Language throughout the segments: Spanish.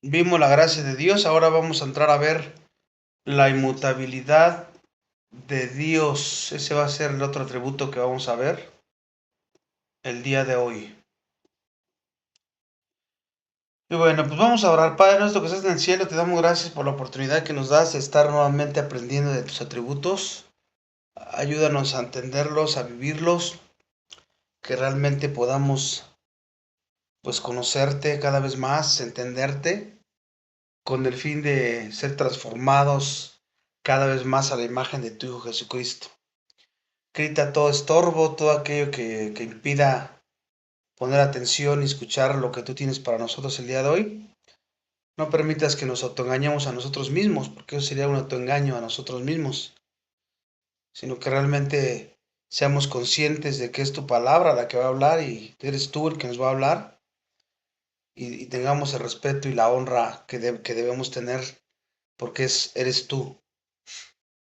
Vimos la gracia de Dios, ahora vamos a entrar a ver la inmutabilidad de Dios. Ese va a ser el otro atributo que vamos a ver el día de hoy. Y bueno, pues vamos a orar. Padre nuestro que estás en el cielo, te damos gracias por la oportunidad que nos das de estar nuevamente aprendiendo de tus atributos. Ayúdanos a entenderlos, a vivirlos, que realmente podamos pues conocerte cada vez más, entenderte, con el fin de ser transformados cada vez más a la imagen de tu Hijo Jesucristo. Quita todo estorbo, todo aquello que impida poner atención y escuchar lo que tú tienes para nosotros el día de hoy. No permitas que nos autoengañemos a nosotros mismos, porque eso sería un autoengaño a nosotros mismos, sino que realmente seamos conscientes de que es tu palabra la que va a hablar y eres tú el que nos va a hablar y tengamos el respeto y la honra que debemos tener porque eres tú,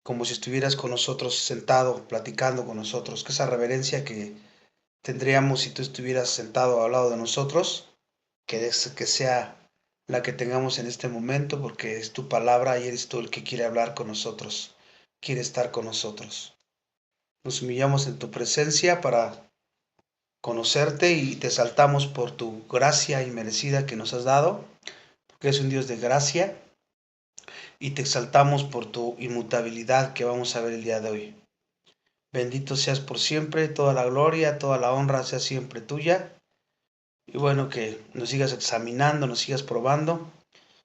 como si estuvieras con nosotros sentado, platicando con nosotros, que esa reverencia que tendríamos si tú estuvieras sentado al lado de nosotros, que sea la que tengamos en este momento, porque es tu palabra y eres tú el que quiere hablar con nosotros, quiere estar con nosotros. Nos humillamos en tu presencia para conocerte y te exaltamos por tu gracia inmerecida que nos has dado, porque es un Dios de gracia, y te exaltamos por tu inmutabilidad que vamos a ver el día de hoy. Bendito seas por siempre, toda la gloria, toda la honra sea siempre tuya. Y bueno, que nos sigas examinando, nos sigas probando.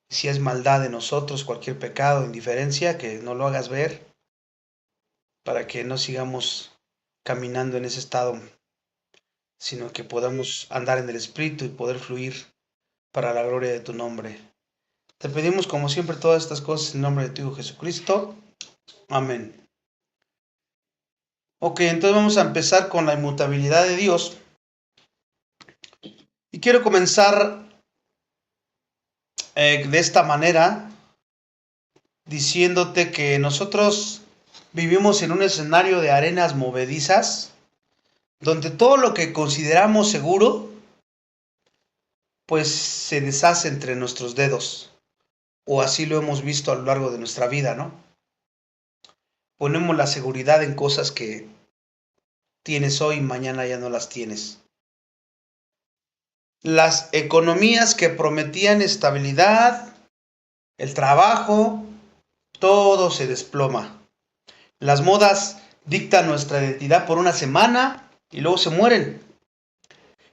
Si es maldad de nosotros, cualquier pecado, indiferencia, que no lo hagas ver, para que no sigamos caminando en ese estado, sino que podamos andar en el Espíritu y poder fluir para la gloria de tu nombre. Te pedimos como siempre todas estas cosas en nombre de tu Hijo Jesucristo. Amén. Ok, entonces vamos a empezar con la inmutabilidad de Dios. Y quiero comenzar de esta manera, diciéndote que nosotros vivimos en un escenario de arenas movedizas, donde todo lo que consideramos seguro, pues se deshace entre nuestros dedos, o así lo hemos visto a lo largo de nuestra vida, ¿no? Ponemos la seguridad en cosas que tienes hoy y mañana ya no las tienes. Las economías que prometían estabilidad, el trabajo, todo se desploma. Las modas dictan nuestra identidad por una semana y luego se mueren.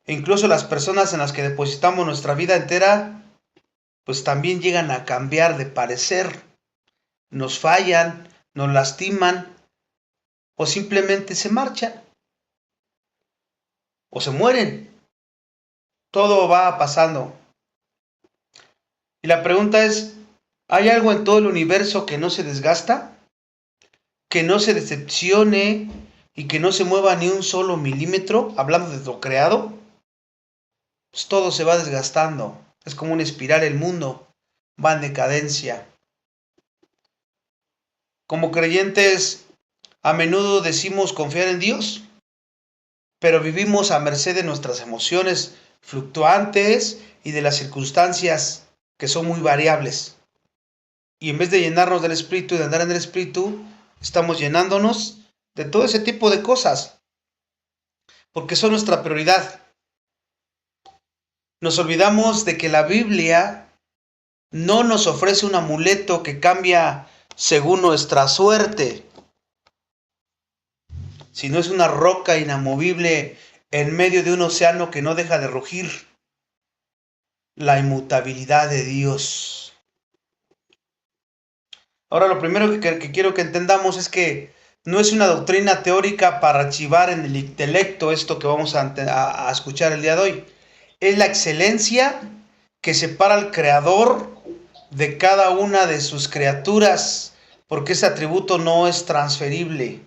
E incluso las personas en las que depositamos nuestra vida entera, pues también llegan a cambiar de parecer. Nos fallan, nos lastiman o simplemente se marchan o se mueren. Todo va pasando. Y la pregunta es, ¿hay algo en todo el universo que no se desgasta? ¿Que no se decepcione y que no se mueva ni un solo milímetro? Hablando de lo creado, pues todo se va desgastando. Es como una espiral el mundo, va en decadencia. Como creyentes, a menudo decimos confiar en Dios, pero vivimos a merced de nuestras emociones fluctuantes y de las circunstancias que son muy variables. Y en vez de llenarnos del Espíritu y de andar en el Espíritu, estamos llenándonos de todo ese tipo de cosas, porque son nuestra prioridad. Nos olvidamos de que la Biblia no nos ofrece un amuleto que cambia según nuestra suerte, sino es una roca inamovible en medio de un océano que no deja de rugir. La inmutabilidad de Dios. Ahora lo primero que quiero que entendamos es que no es una doctrina teórica para archivar en el intelecto esto que vamos a escuchar el día de hoy. Es la excelencia que separa al Creador de cada una de sus criaturas, porque ese atributo no es transferible.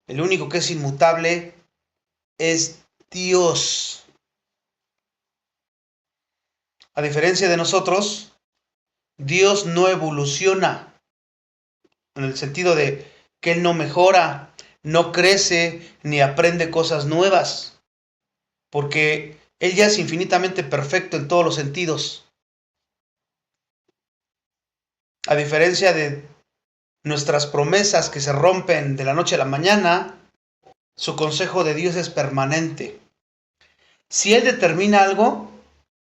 El único que es inmutable es Dios. A diferencia de nosotros, Dios no evoluciona, en el sentido de que Él no mejora, no crece, ni aprende cosas nuevas, porque Él ya es infinitamente perfecto en todos los sentidos. A diferencia de nuestras promesas que se rompen de la noche a la mañana, su consejo de Dios es permanente. Si Él determina algo,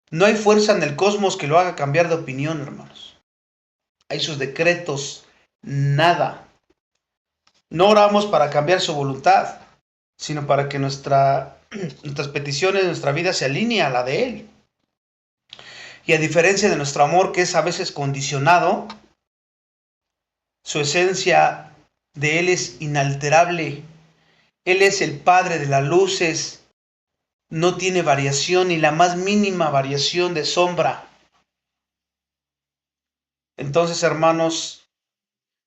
no hay fuerza en el cosmos que lo haga cambiar de opinión, hermanos. Hay sus decretos, nada. No oramos para cambiar su voluntad, sino para que nuestras peticiones, nuestra vida se alinee a la de Él. Y a diferencia de nuestro amor, que es a veces condicionado, su esencia de Él es inalterable. Él es el Padre de las luces. No tiene variación, ni la más mínima variación de sombra. Entonces, hermanos,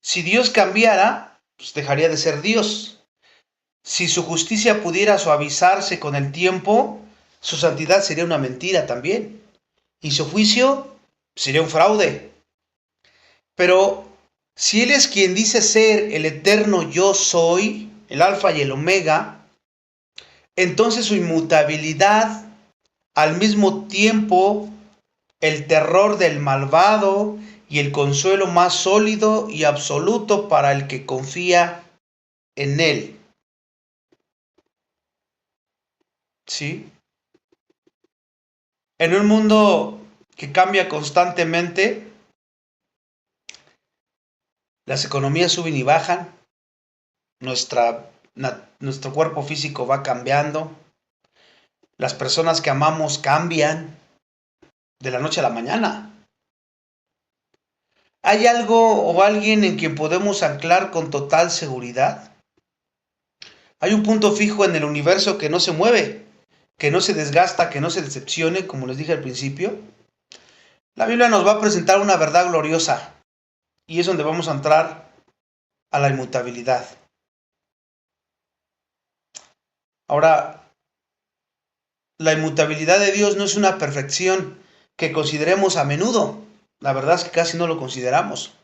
si Dios cambiara, pues dejaría de ser Dios. Si su justicia pudiera suavizarse con el tiempo, su santidad sería una mentira también. Y su juicio sería un fraude. Pero si Él es quien dice ser el eterno yo soy, el alfa y el omega, entonces su inmutabilidad, al mismo tiempo el terror del malvado y el consuelo más sólido y absoluto para el que confía en Él. ¿Sí? En un mundo que cambia constantemente, las economías suben y bajan, nuestro cuerpo físico va cambiando, las personas que amamos cambian de la noche a la mañana. ¿Hay algo o alguien en quien podemos anclar con total seguridad? Hay un punto fijo en el universo que no se mueve, que no se desgasta, que no se decepcione, como les dije al principio. La Biblia nos va a presentar una verdad gloriosa y es donde vamos a entrar a la inmutabilidad. Ahora, la inmutabilidad de Dios no es una perfección que consideremos a menudo. La verdad es que casi no lo consideramos.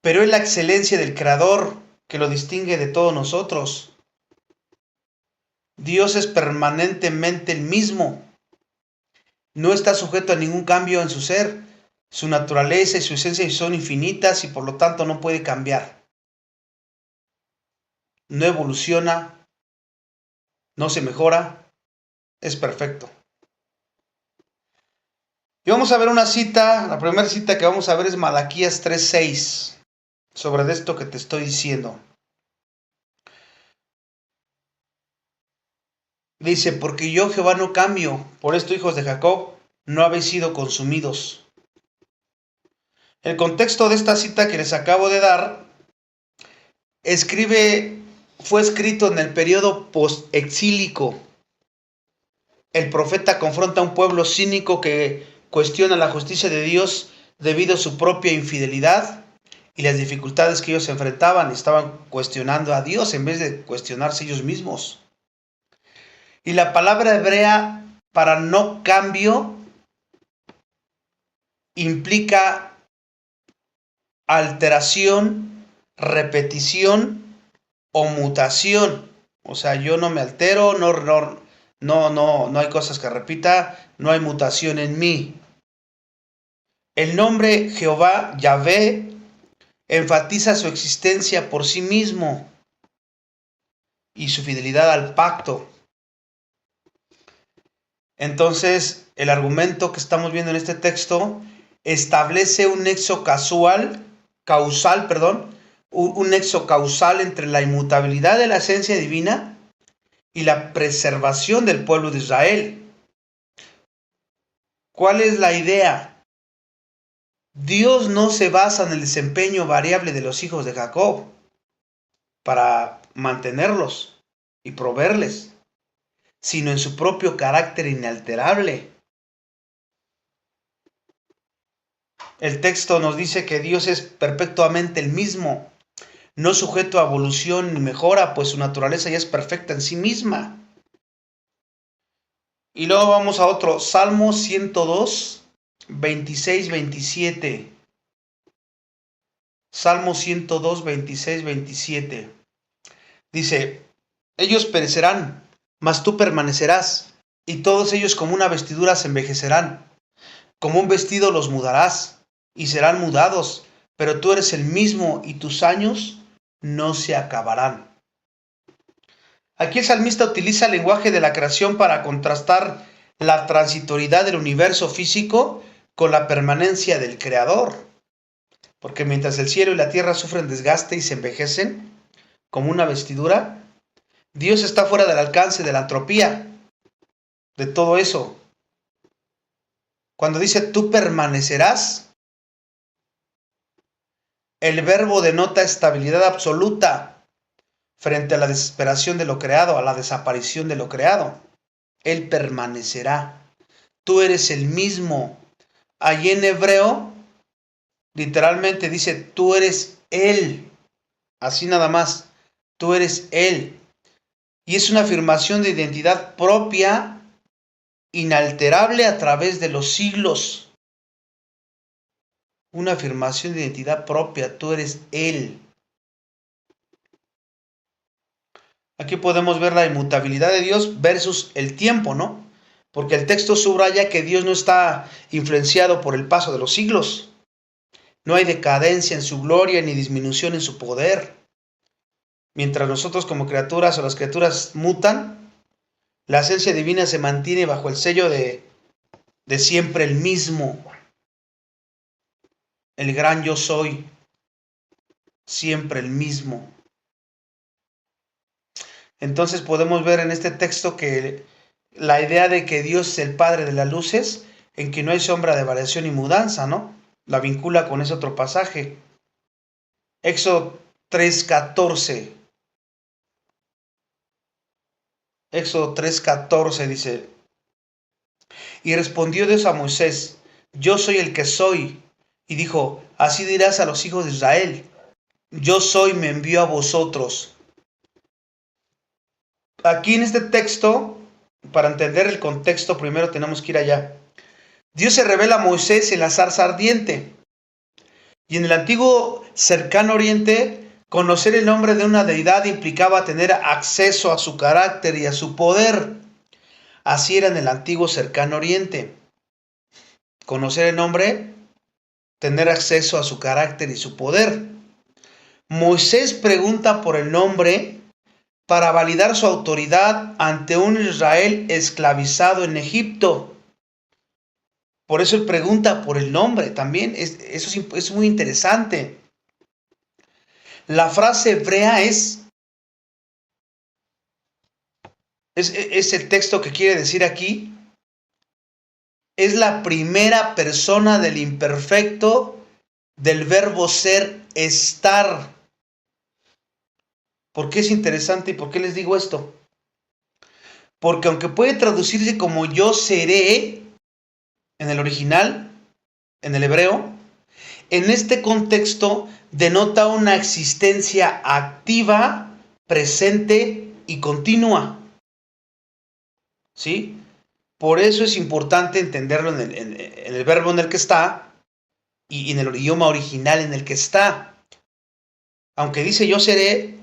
Pero es la excelencia del Creador que lo distingue de todos nosotros. Dios es permanentemente el mismo. No está sujeto a ningún cambio en su ser. Su naturaleza y su esencia son infinitas y por lo tanto no puede cambiar. No evoluciona, no se mejora, es perfecto. Y vamos a ver una cita, la primera cita que vamos a ver es Malaquías 3:6, sobre esto que te estoy diciendo. Dice, porque yo Jehová no cambio, por esto hijos de Jacob, no habéis sido consumidos. El contexto de esta cita que les acabo de dar, fue escrito en el periodo post-exílico. El profeta confronta a un pueblo cínico que cuestiona la justicia de Dios debido a su propia infidelidad y las dificultades que ellos enfrentaban. Estaban cuestionando a Dios en vez de cuestionarse ellos mismos. Y la palabra hebrea para no cambio implica alteración, repetición o mutación. O sea, yo no me altero, no hay cosas que repita, no hay mutación en mí. El nombre Jehová, Yahvé, enfatiza su existencia por sí mismo y su fidelidad al pacto. Entonces, el argumento que estamos viendo en este texto establece un nexo causal entre la inmutabilidad de la esencia divina y la preservación del pueblo de Israel. ¿Cuál es la idea? Dios no se basa en el desempeño variable de los hijos de Jacob para mantenerlos y proveerles, sino en su propio carácter inalterable. El texto nos dice que Dios es perpetuamente el mismo, no sujeto a evolución ni mejora, pues su naturaleza ya es perfecta en sí misma. Y luego vamos a otro, Salmo 102, 26, 27. Salmo 102, 26, 27. Dice, ellos perecerán, mas tú permanecerás, y todos ellos como una vestidura se envejecerán. Como un vestido los mudarás, y serán mudados, pero tú eres el mismo y tus años no se acabarán. Aquí el salmista utiliza el lenguaje de la creación para contrastar la transitoriedad del universo físico con la permanencia del Creador. Porque mientras el cielo y la tierra sufren desgaste y se envejecen como una vestidura, Dios está fuera del alcance de la entropía, de todo eso. Cuando dice tú permanecerás, el verbo denota estabilidad absoluta frente a la desesperación de lo creado, a la desaparición de lo creado. Él permanecerá. Tú eres el mismo. Allí en hebreo, literalmente dice, tú eres Él. Así nada más. Tú eres Él. Y es una afirmación de identidad propia, inalterable a través de los siglos. Una afirmación de identidad propia. Tú eres Él. Aquí podemos ver la inmutabilidad de Dios versus el tiempo, ¿no? Porque el texto subraya que Dios no está influenciado por el paso de los siglos. No hay decadencia en su gloria ni disminución en su poder. Mientras nosotros como criaturas o las criaturas mutan, la esencia divina se mantiene bajo el sello de siempre el mismo. El gran yo soy, siempre el mismo. Entonces podemos ver en este texto que la idea de que Dios es el Padre de las luces, en que no hay sombra de variación y mudanza, ¿no? La vincula con ese otro pasaje. Éxodo 3:14. Éxodo 3:14 dice, y respondió Dios a Moisés, yo soy el que soy. Y dijo, así dirás a los hijos de Israel, yo soy, me envió a vosotros. Aquí en este texto, para entender el contexto, primero tenemos que ir allá. Dios se revela a Moisés en la zarza ardiente. Y en el antiguo cercano oriente, conocer el nombre de una deidad implicaba tener acceso a su carácter y a su poder. Así era en el antiguo cercano oriente. Conocer el nombre, tener acceso a su carácter y su poder. Moisés pregunta por el nombre para validar su autoridad ante un Israel esclavizado en Egipto. Por eso él pregunta por el nombre también. Eso es muy interesante. La frase hebrea es el texto que quiere decir aquí. Es la primera persona del imperfecto del verbo ser, estar. ¿Por qué es interesante y por qué les digo esto? Porque aunque puede traducirse como yo seré en el original, en el hebreo, en este contexto denota una existencia activa, presente y continua. ¿Sí? Por eso es importante entenderlo en el verbo en el que está y en el idioma original en el que está. Aunque dice yo seré,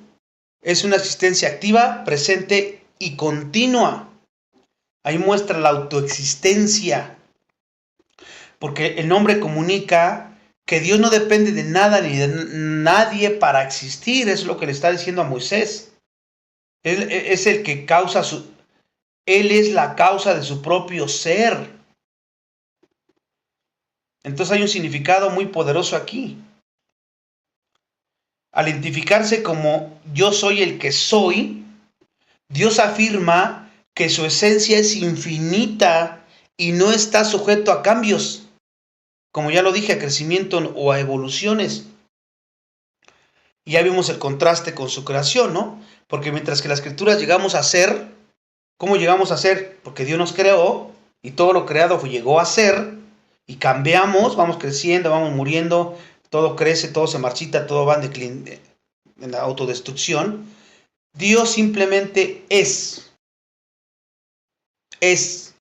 es una existencia activa, presente y continua. Ahí muestra la autoexistencia. Porque el nombre comunica que Dios no depende de nada ni de nadie para existir. Es lo que le está diciendo a Moisés. Él es el que causa Él es la causa de su propio ser. Entonces hay un significado muy poderoso aquí. Al identificarse como yo soy el que soy, Dios afirma que su esencia es infinita y no está sujeto a cambios, como ya lo dije, a crecimiento o a evoluciones. Y ya vimos el contraste con su creación, ¿no? Porque mientras que las criaturas llegamos a ser, ¿cómo llegamos a ser? Porque Dios nos creó y todo lo creado llegó a ser y cambiamos, vamos creciendo, vamos muriendo, todo crece, todo se marchita, todo va en la autodestrucción. Dios simplemente es. Es.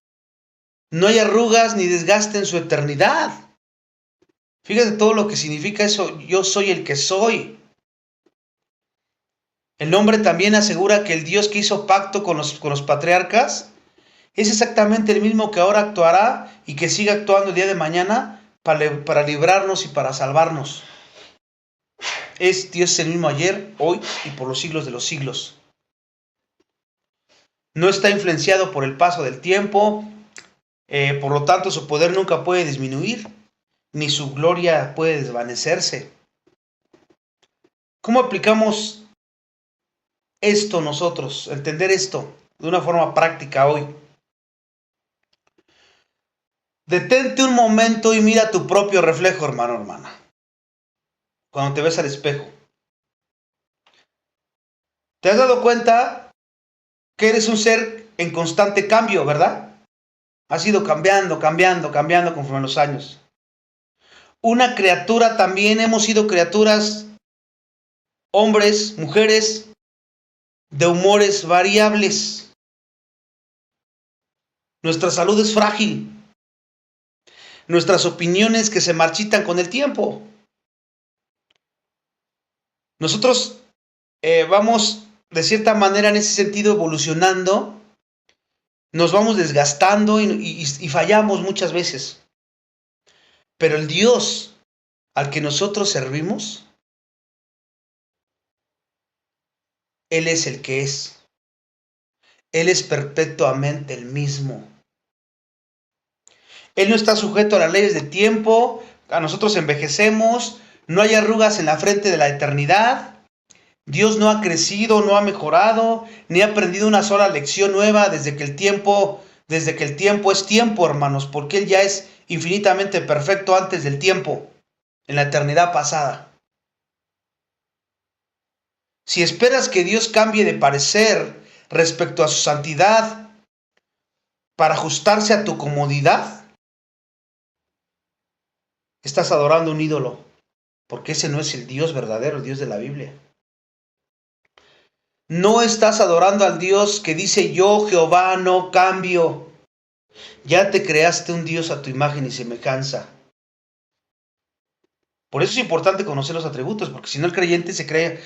No hay arrugas ni desgaste en su eternidad. Fíjate todo lo que significa eso. Yo soy el que soy. El nombre también asegura que el Dios que hizo pacto con los patriarcas es exactamente el mismo que ahora actuará y que sigue actuando el día de mañana para librarnos y para salvarnos. Dios es el mismo ayer, hoy y por los siglos de los siglos. No está influenciado por el paso del tiempo, por lo tanto su poder nunca puede disminuir, ni su gloria puede desvanecerse. ¿Cómo aplicamos esto nosotros? Entender esto de una forma práctica hoy. Detente un momento y mira tu propio reflejo, hermano, hermana. Cuando te ves al espejo. ¿Te has dado cuenta que eres un ser en constante cambio, verdad? Has ido cambiando conforme los años. Una criatura también, hemos sido criaturas, hombres, mujeres, de humores variables. Nuestra salud es frágil. Nuestras opiniones que se marchitan con el tiempo. Nosotros vamos de cierta manera en ese sentido evolucionando, nos vamos desgastando y fallamos muchas veces. Pero el Dios al que nosotros servimos, Él es el que es. Él es perpetuamente el mismo. Él no está sujeto a las leyes del tiempo, a nosotros envejecemos, no hay arrugas en la frente de la eternidad. Dios no ha crecido, no ha mejorado, ni ha aprendido una sola lección nueva desde que el tiempo es tiempo, hermanos, porque Él ya es infinitamente perfecto antes del tiempo, en la eternidad pasada. Si esperas que Dios cambie de parecer respecto a su santidad para ajustarse a tu comodidad, estás adorando un ídolo, porque ese no es el Dios verdadero, el Dios de la Biblia. No estás adorando al Dios que dice: yo, Jehová, no cambio. Ya te creaste un Dios a tu imagen y semejanza. Por eso es importante conocer los atributos, porque si no el creyente se cree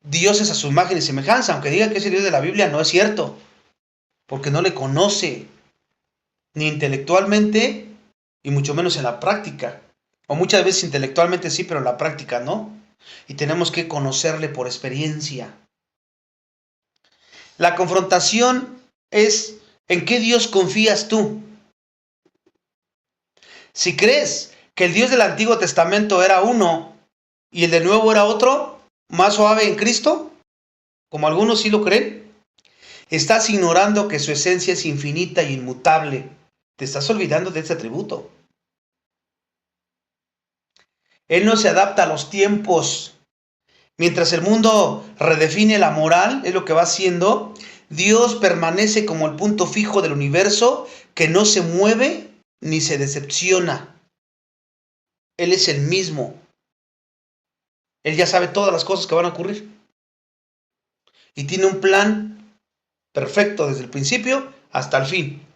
dioses a su imagen y semejanza, aunque diga que es el Dios de la Biblia, no es cierto, porque no le conoce, ni intelectualmente, y mucho menos en la práctica. O muchas veces intelectualmente sí, pero en la práctica no. Y tenemos que conocerle por experiencia. La confrontación es: ¿en qué Dios confías tú? Si crees que el Dios del Antiguo Testamento era uno y el del Nuevo era otro, más suave en Cristo, como algunos sí lo creen, estás ignorando que su esencia es infinita e inmutable. Te estás olvidando de este atributo. Él no se adapta a los tiempos. Mientras el mundo redefine la moral, es lo que va haciendo, Dios permanece como el punto fijo del universo, que no se mueve ni se decepciona. Él es el mismo. Él ya sabe todas las cosas que van a ocurrir. Y tiene un plan perfecto desde el principio hasta el fin.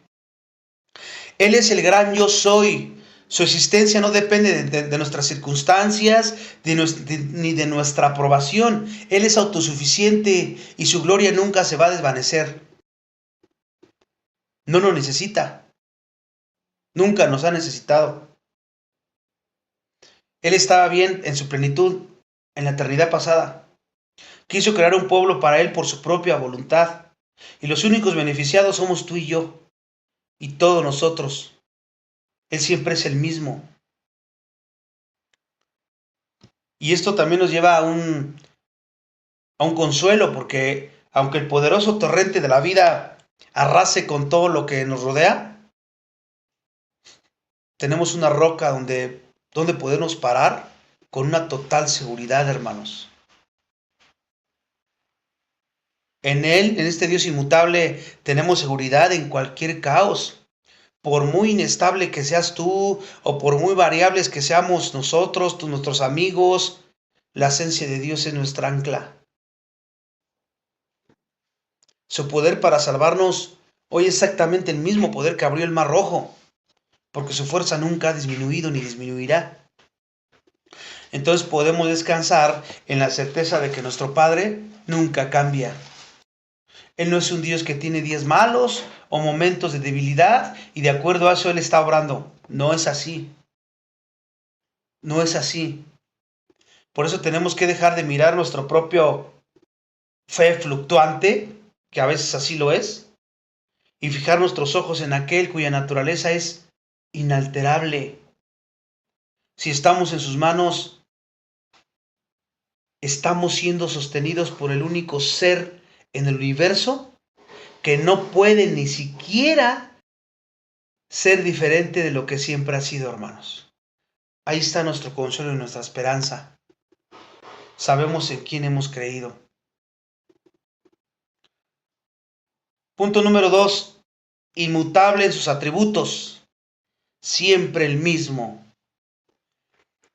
Él es el gran yo soy. Su existencia no depende de nuestras circunstancias ni de nuestra aprobación. Él es autosuficiente y su gloria nunca se va a desvanecer. No nos necesita. Nunca nos ha necesitado. Él estaba bien en su plenitud en la eternidad pasada. Quiso crear un pueblo para Él por su propia voluntad. Y los únicos beneficiados somos tú y yo. Y todos nosotros. Él siempre es el mismo. Y esto también nos lleva a un consuelo, porque aunque el poderoso torrente de la vida arrase con todo lo que nos rodea, tenemos una roca donde podernos parar con una total seguridad, hermanos. En Él, en este Dios inmutable, tenemos seguridad en cualquier caos. Por muy inestable que seas tú, o por muy variables que seamos nosotros, nuestros amigos, la esencia de Dios es nuestra ancla. Su poder para salvarnos hoy es exactamente el mismo poder que abrió el Mar Rojo, porque su fuerza nunca ha disminuido ni disminuirá. Entonces podemos descansar en la certeza de que nuestro Padre nunca cambia. Él no es un Dios que tiene días malos o momentos de debilidad y de acuerdo a eso Él está obrando. No es así. No es así. Por eso tenemos que dejar de mirar nuestro propio fe fluctuante, que a veces así lo es, y fijar nuestros ojos en aquel cuya naturaleza es inalterable. Si estamos en sus manos, estamos siendo sostenidos por el único ser en el universo que no puede ni siquiera ser diferente de lo que siempre ha sido, hermanos. Ahí está nuestro consuelo y nuestra esperanza. Sabemos en quién hemos creído. Punto número 2. Inmutable en sus atributos. Siempre el mismo.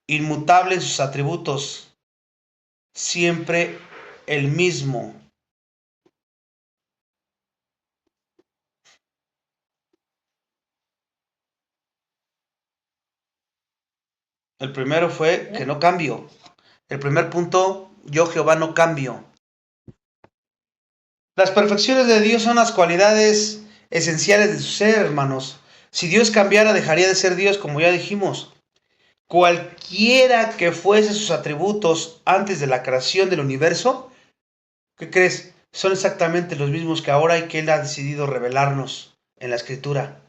Inmutable en sus atributos. Siempre el mismo. El primero fue que no cambio. El primer punto, yo Jehová no cambio. Las perfecciones de Dios son las cualidades esenciales de su ser, hermanos. Si Dios cambiara, dejaría de ser Dios, como ya dijimos. Cualquiera que fuese sus atributos antes de la creación del universo, ¿qué crees? Son exactamente los mismos que ahora y que Él ha decidido revelarnos en la Escritura.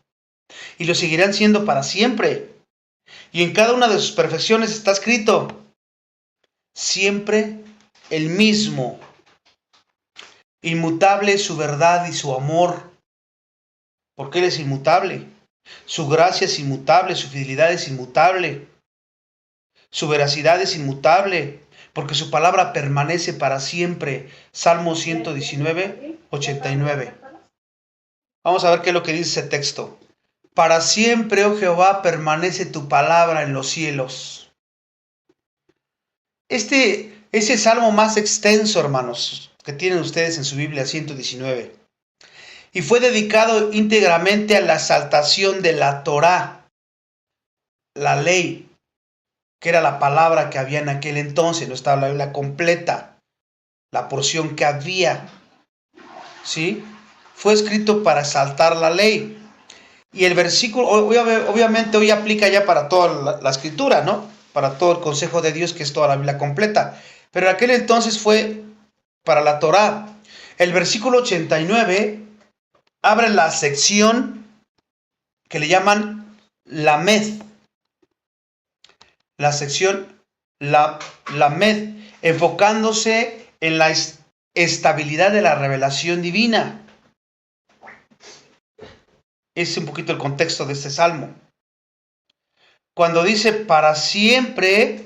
Y lo seguirán siendo para siempre. Y en cada una de sus perfecciones está escrito, siempre el mismo. Inmutable su verdad y su amor, porque Él es inmutable. Su gracia es inmutable, su fidelidad es inmutable. Su veracidad es inmutable, porque su palabra permanece para siempre. Salmo 119, 89. Vamos a ver qué es lo que dice ese texto. Para siempre, oh Jehová, permanece tu palabra en los cielos. Este es el salmo más extenso, hermanos, que tienen ustedes en su Biblia, 119. Y fue dedicado íntegramente a la exaltación de la Torá, la ley, que era la palabra que había en aquel entonces. No estaba la Biblia completa, la porción que había, ¿sí? Fue escrito para exaltar la ley. Y el versículo, obviamente hoy aplica ya para toda la escritura, ¿no? Para todo el consejo de Dios, que es toda la Biblia completa. Pero en aquel entonces fue para la Torá. El versículo 89 abre la sección que le llaman Lamed. La sección Lamed, enfocándose en la estabilidad de la revelación divina. Ese es un poquito el contexto de este salmo. Cuando dice para siempre,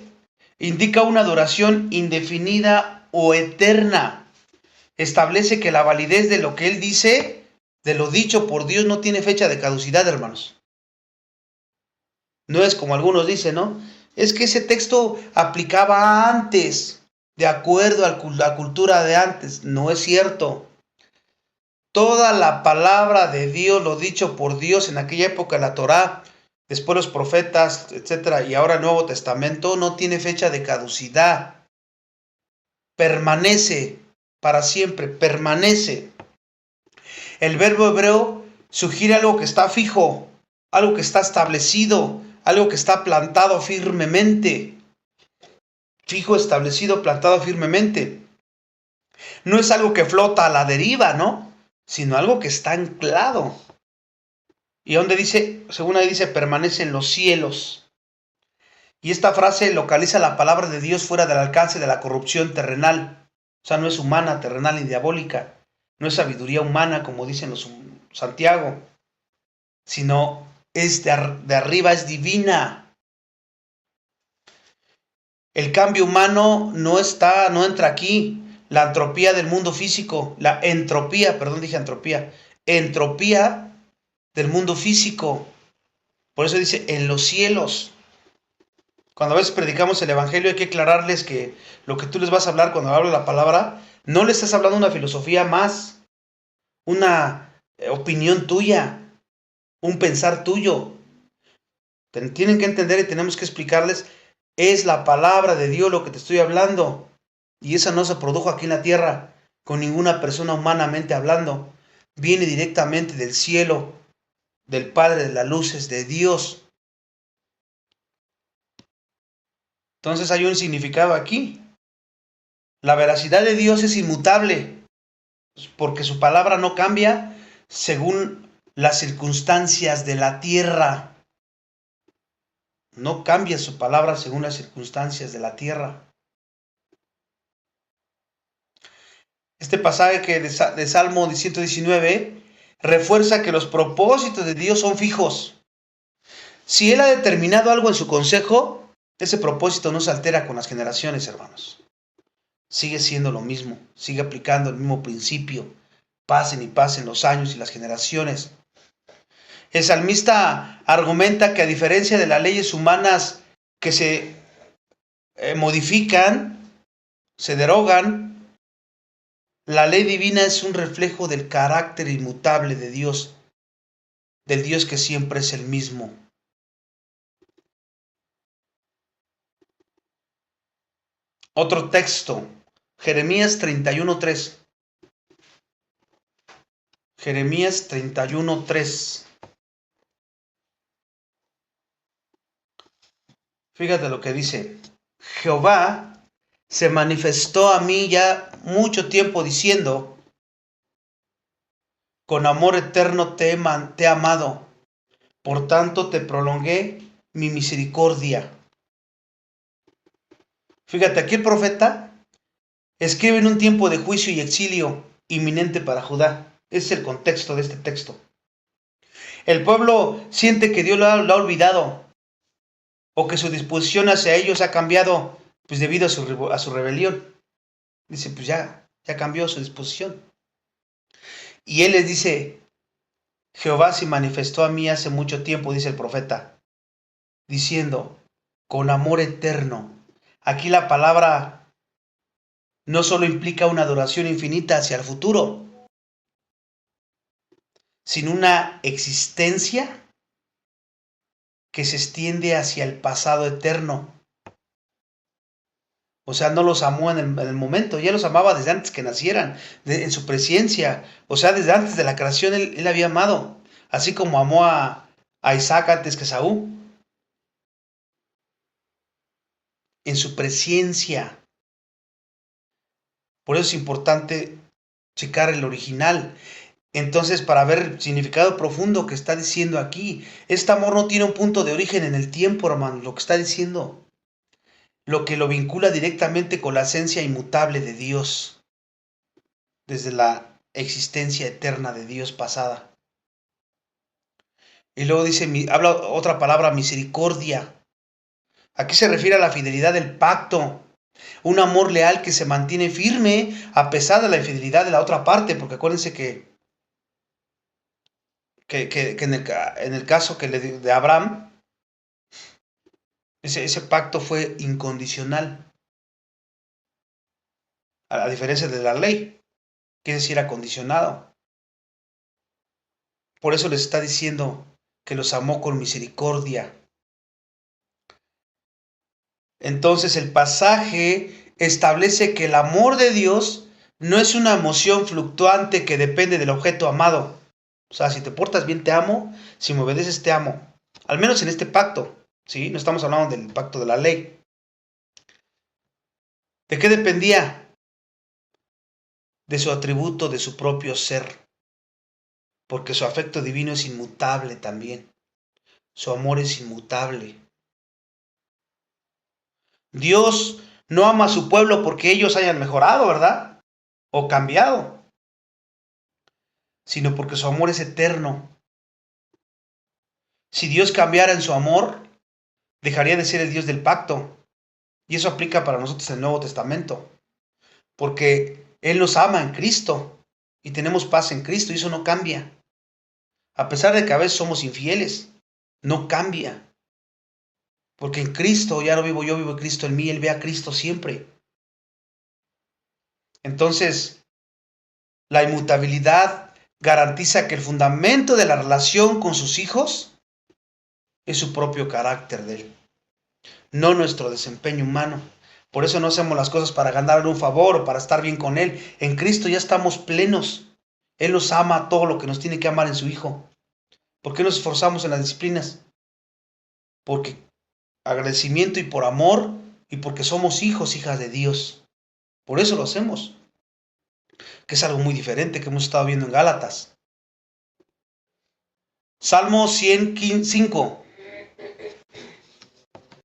indica una duración indefinida o eterna. Establece que la validez de lo que él dice, de lo dicho por Dios, no tiene fecha de caducidad, hermanos. No es como algunos dicen, ¿no? Es que ese texto aplicaba antes, de acuerdo a la cultura de antes. No es cierto. Toda la palabra de Dios, lo dicho por Dios en aquella época, la Torá, después los profetas, etcétera, y ahora el Nuevo Testamento, no tiene fecha de caducidad. Permanece para siempre, permanece. El verbo hebreo sugiere algo que está fijo, algo que está establecido, algo que está plantado firmemente. Fijo, establecido, plantado firmemente. No es algo que flota a la deriva, ¿no? Sino algo que está anclado. Y donde dice, según ahí dice, permanece en los cielos. Y esta frase localiza la palabra de Dios fuera del alcance de la corrupción terrenal. O sea, no es humana, terrenal ni diabólica. No es sabiduría humana, como dicen los Santiago. Sino es de arriba, es divina. El cambio humano no entra aquí. La entropía del mundo físico, entropía del mundo físico. Por eso dice, en los cielos. Cuando a veces predicamos el evangelio, hay que aclararles que lo que tú les vas a hablar cuando habla la palabra, no le estás hablando una filosofía más, una opinión tuya, un pensar tuyo. Tienen que entender y tenemos que explicarles, es la palabra de Dios lo que te estoy hablando. Y esa no se produjo aquí en la tierra con ninguna persona humanamente hablando. Viene directamente del cielo, del Padre de las luces, de Dios. Entonces hay un significado aquí. La veracidad de Dios es inmutable, porque su palabra no cambia según las circunstancias de la tierra. No cambia su palabra según las circunstancias de la tierra. Este pasaje de Salmo 119 refuerza que los propósitos de Dios son fijos. Si Él ha determinado algo en su consejo, ese propósito no se altera con las generaciones, hermanos. Sigue siendo lo mismo, sigue aplicando el mismo principio. Pasen y pasen los años y las generaciones. El salmista argumenta que a diferencia de las leyes humanas que se modifican, se derogan, la ley divina es un reflejo del carácter inmutable de Dios, del Dios que siempre es el mismo. Otro texto, Jeremías 31:3. Jeremías 31:3. Fíjate lo que dice. Jehová se manifestó a mí ya mucho tiempo diciendo: con amor eterno te he amado, por tanto te prolongué mi misericordia. Fíjate, aquí el profeta escribe en un tiempo de juicio y exilio inminente para Judá. Ese es el contexto de este texto. El pueblo siente que Dios lo ha olvidado, o que su disposición hacia ellos ha cambiado, pues debido a su rebelión. Dice, pues ya cambió su disposición. Y él les dice: Jehová se manifestó a mí hace mucho tiempo, dice el profeta, diciendo, con amor eterno. Aquí la palabra no solo implica una adoración infinita hacia el futuro, sino una existencia que se extiende hacia el pasado eterno. O sea, no los amó en el momento, ya los amaba desde antes que nacieran, en su presencia. O sea, desde antes de la creación él había amado, así como amó a Isaac antes que Saúl. En su presencia. Por eso es importante checar el original. Entonces, para ver el significado profundo que está diciendo aquí, este amor no tiene un punto de origen en el tiempo, hermano, lo que está diciendo. Lo que lo vincula directamente con la esencia inmutable de Dios, desde la existencia eterna de Dios pasada. Y luego dice, habla otra palabra, misericordia. Aquí se refiere a la fidelidad del pacto, un amor leal que se mantiene firme a pesar de la infidelidad de la otra parte, porque acuérdense que en el caso de Abraham, ese pacto fue incondicional, a diferencia de la ley, que es decir, acondicionado. Por eso les está diciendo que los amó con misericordia. Entonces el pasaje establece que el amor de Dios no es una emoción fluctuante que depende del objeto amado. O sea, si te portas bien te amo, si me obedeces te amo. Al menos en este pacto, ¿sí? No estamos hablando del pacto de la ley. ¿De qué dependía? De su atributo, de su propio ser. Porque su afecto divino es inmutable también. Su amor es inmutable. Dios no ama a su pueblo porque ellos hayan mejorado, ¿verdad? O cambiado. Sino porque su amor es eterno. Si Dios cambiara en su amor, dejaría de ser el Dios del pacto. Y eso aplica para nosotros en el Nuevo Testamento. Porque Él nos ama en Cristo. Y tenemos paz en Cristo. Y eso no cambia. A pesar de que a veces somos infieles. No cambia. Porque en Cristo ya no vivo yo, vivo en Cristo en mí. Él ve a Cristo siempre. Entonces, la inmutabilidad garantiza que el fundamento de la relación con sus hijos es su propio carácter de Él, no nuestro desempeño humano. Por eso no hacemos las cosas para ganarle un favor o para estar bien con Él. En Cristo ya estamos plenos. Él nos ama todo lo que nos tiene que amar en su Hijo. ¿Por qué nos esforzamos en las disciplinas? Porque agradecimiento y por amor y porque somos hijos, hijas de Dios. Por eso lo hacemos, que es algo muy diferente que hemos estado viendo en Gálatas. Salmo 105.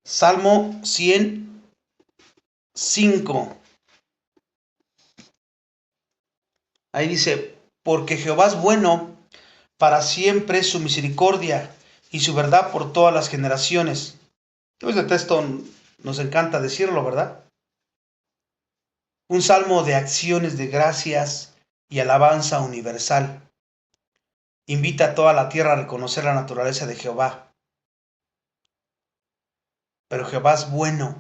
Salmo 105. Ahí dice, porque Jehová es bueno, para siempre su misericordia y su verdad por todas las generaciones. Este texto nos encanta decirlo, ¿verdad? Un salmo de acciones de gracias y alabanza universal. Invita a toda la tierra a reconocer la naturaleza de Jehová. Pero Jehová es bueno.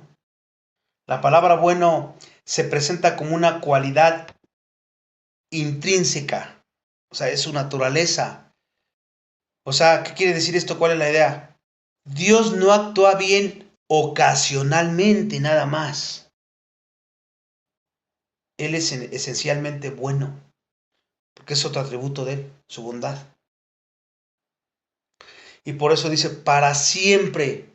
La palabra bueno se presenta como una cualidad intrínseca, o sea, es su naturaleza. O sea, ¿qué quiere decir esto? ¿Cuál es la idea? Dios no actúa bien ocasionalmente, nada más. Él es esencialmente bueno, porque es otro atributo de él, su bondad. Y por eso dice, para siempre,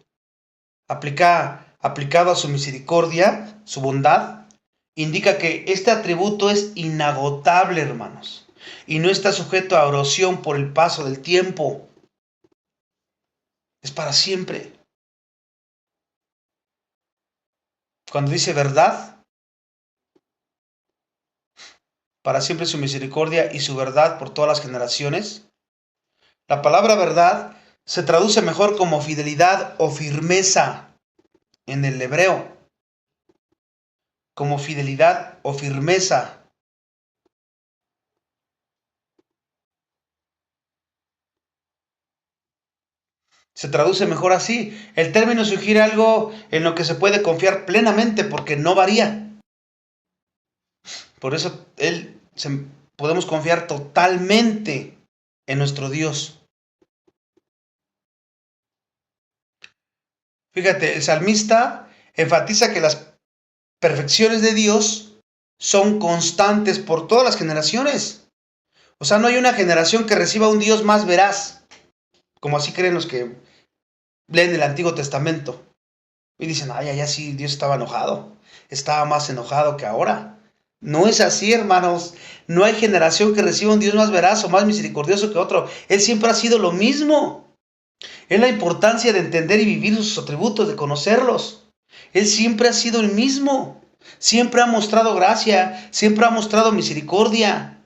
aplicado a su misericordia, su bondad, indica que este atributo es inagotable, hermanos, y no está sujeto a erosión por el paso del tiempo. Es para siempre. Cuando dice verdad, para siempre su misericordia y su verdad por todas las generaciones, la palabra verdad se traduce mejor como fidelidad o firmeza en el hebreo. Como fidelidad o firmeza. Se traduce mejor así. El término sugiere algo en lo que se puede confiar plenamente porque no varía. Por eso podemos confiar totalmente en nuestro Dios. Fíjate, el salmista enfatiza que las perfecciones de Dios son constantes por todas las generaciones. O sea, no hay una generación que reciba un Dios más veraz, como así creen los que leen el Antiguo Testamento. Y dicen, ay, allá sí, Dios estaba enojado. Estaba más enojado que ahora. No es así, hermanos. No hay generación que reciba un Dios más veraz o más misericordioso que otro. Él siempre ha sido lo mismo. Es la importancia de entender y vivir sus atributos, de conocerlos. Él siempre ha sido el mismo. Siempre ha mostrado gracia, siempre ha mostrado misericordia.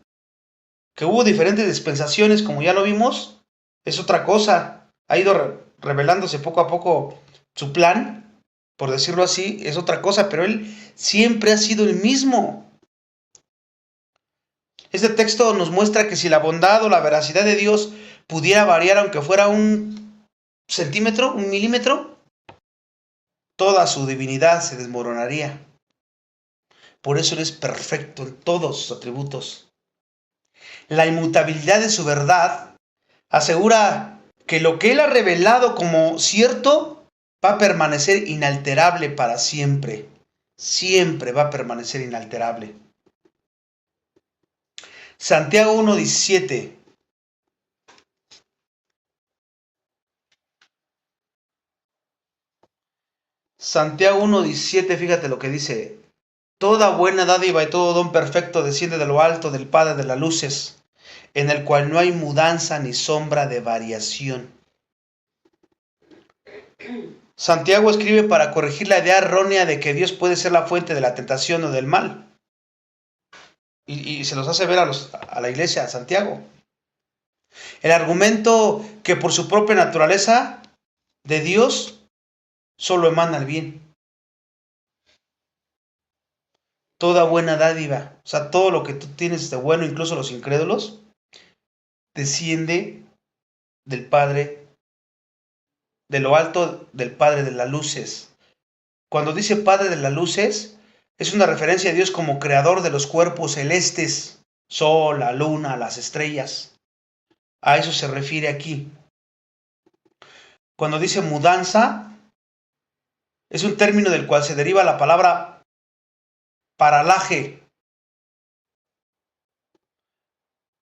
Que hubo diferentes dispensaciones, como ya lo vimos, es otra cosa. Ha ido revelándose poco a poco su plan, por decirlo así, es otra cosa, pero Él siempre ha sido el mismo. Este texto nos muestra que si la bondad o la veracidad de Dios pudiera variar, aunque fuera un centímetro, un milímetro, toda su divinidad se desmoronaría. Por eso Él es perfecto en todos sus atributos. La inmutabilidad de su verdad asegura que lo que Él ha revelado como cierto va a permanecer inalterable para siempre. Siempre va a permanecer inalterable. Santiago 1:17. Santiago 1:17, fíjate lo que dice. Toda buena dádiva y todo don perfecto desciende de lo alto del Padre de las luces, en el cual no hay mudanza ni sombra de variación. Santiago escribe para corregir la idea errónea de que Dios puede ser la fuente de la tentación o del mal. Y se los hace ver a la iglesia, a Santiago. El argumento que por su propia naturaleza de Dios solo emana el bien. Toda buena dádiva, o sea, todo lo que tú tienes de bueno, incluso los incrédulos, desciende del Padre, de lo alto del Padre de las luces. Cuando dice Padre de las luces, es una referencia a Dios como creador de los cuerpos celestes, sol, la luna, las estrellas. A eso se refiere aquí. Cuando dice mudanza, es un término del cual se deriva la palabra paralaje.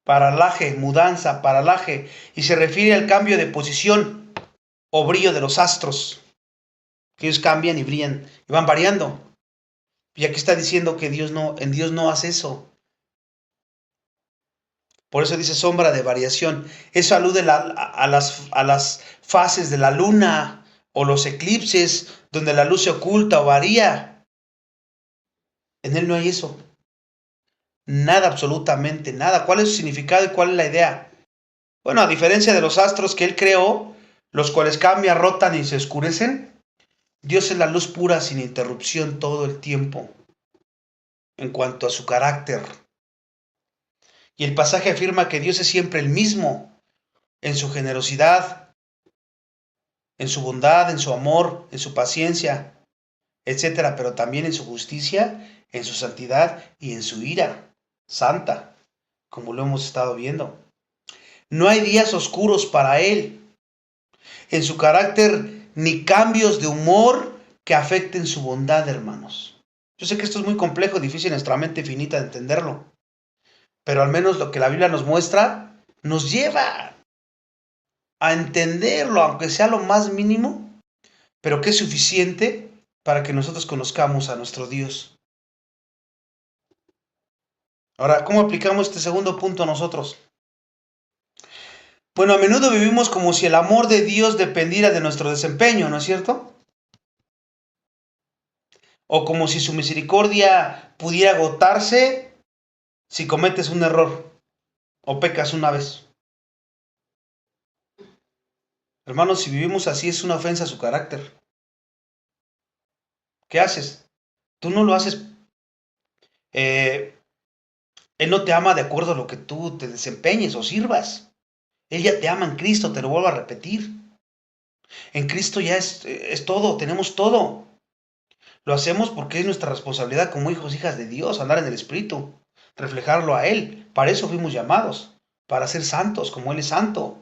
Paralaje, mudanza, paralaje, y se refiere al cambio de posición o brillo de los astros. que ellos cambian y brillan y van variando. Y aquí está diciendo que en Dios no hace eso. Por eso dice sombra de variación. Eso alude a las fases de la luna o los eclipses donde la luz se oculta o varía. En él no hay eso. Nada, absolutamente nada. ¿Cuál es su significado y cuál es la idea? Bueno, a diferencia de los astros que él creó, los cuales cambian, rotan y se oscurecen, Dios es la luz pura sin interrupción todo el tiempo en cuanto a su carácter. Y el pasaje afirma que Dios es siempre el mismo en su generosidad, en su bondad, en su amor, en su paciencia, etcétera, pero también en su justicia, en su santidad y en su ira santa, como lo hemos estado viendo. No hay días oscuros para él, en su carácter, ni cambios de humor que afecten su bondad, hermanos. Yo sé que esto es muy complejo, difícil en nuestra mente finita de entenderlo, pero al menos lo que la Biblia nos muestra nos lleva a entenderlo, aunque sea lo más mínimo, pero que es suficiente para que nosotros conozcamos a nuestro Dios. Ahora, ¿cómo aplicamos este segundo punto a nosotros? Bueno, a menudo vivimos como si el amor de Dios dependiera de nuestro desempeño, ¿no es cierto? O como si su misericordia pudiera agotarse si cometes un error o pecas una vez. Hermanos, si vivimos así es una ofensa a su carácter. ¿Qué haces? Tú no lo haces. eh, Él no te ama de acuerdo a lo que tú te desempeñes o sirvas. Él ya te ama en Cristo, te lo vuelvo a repetir. En Cristo ya es todo, tenemos todo. Lo hacemos porque es nuestra responsabilidad como hijos, hijas de Dios, andar en el Espíritu, reflejarlo a Él. Para eso fuimos llamados, para ser santos como Él es santo.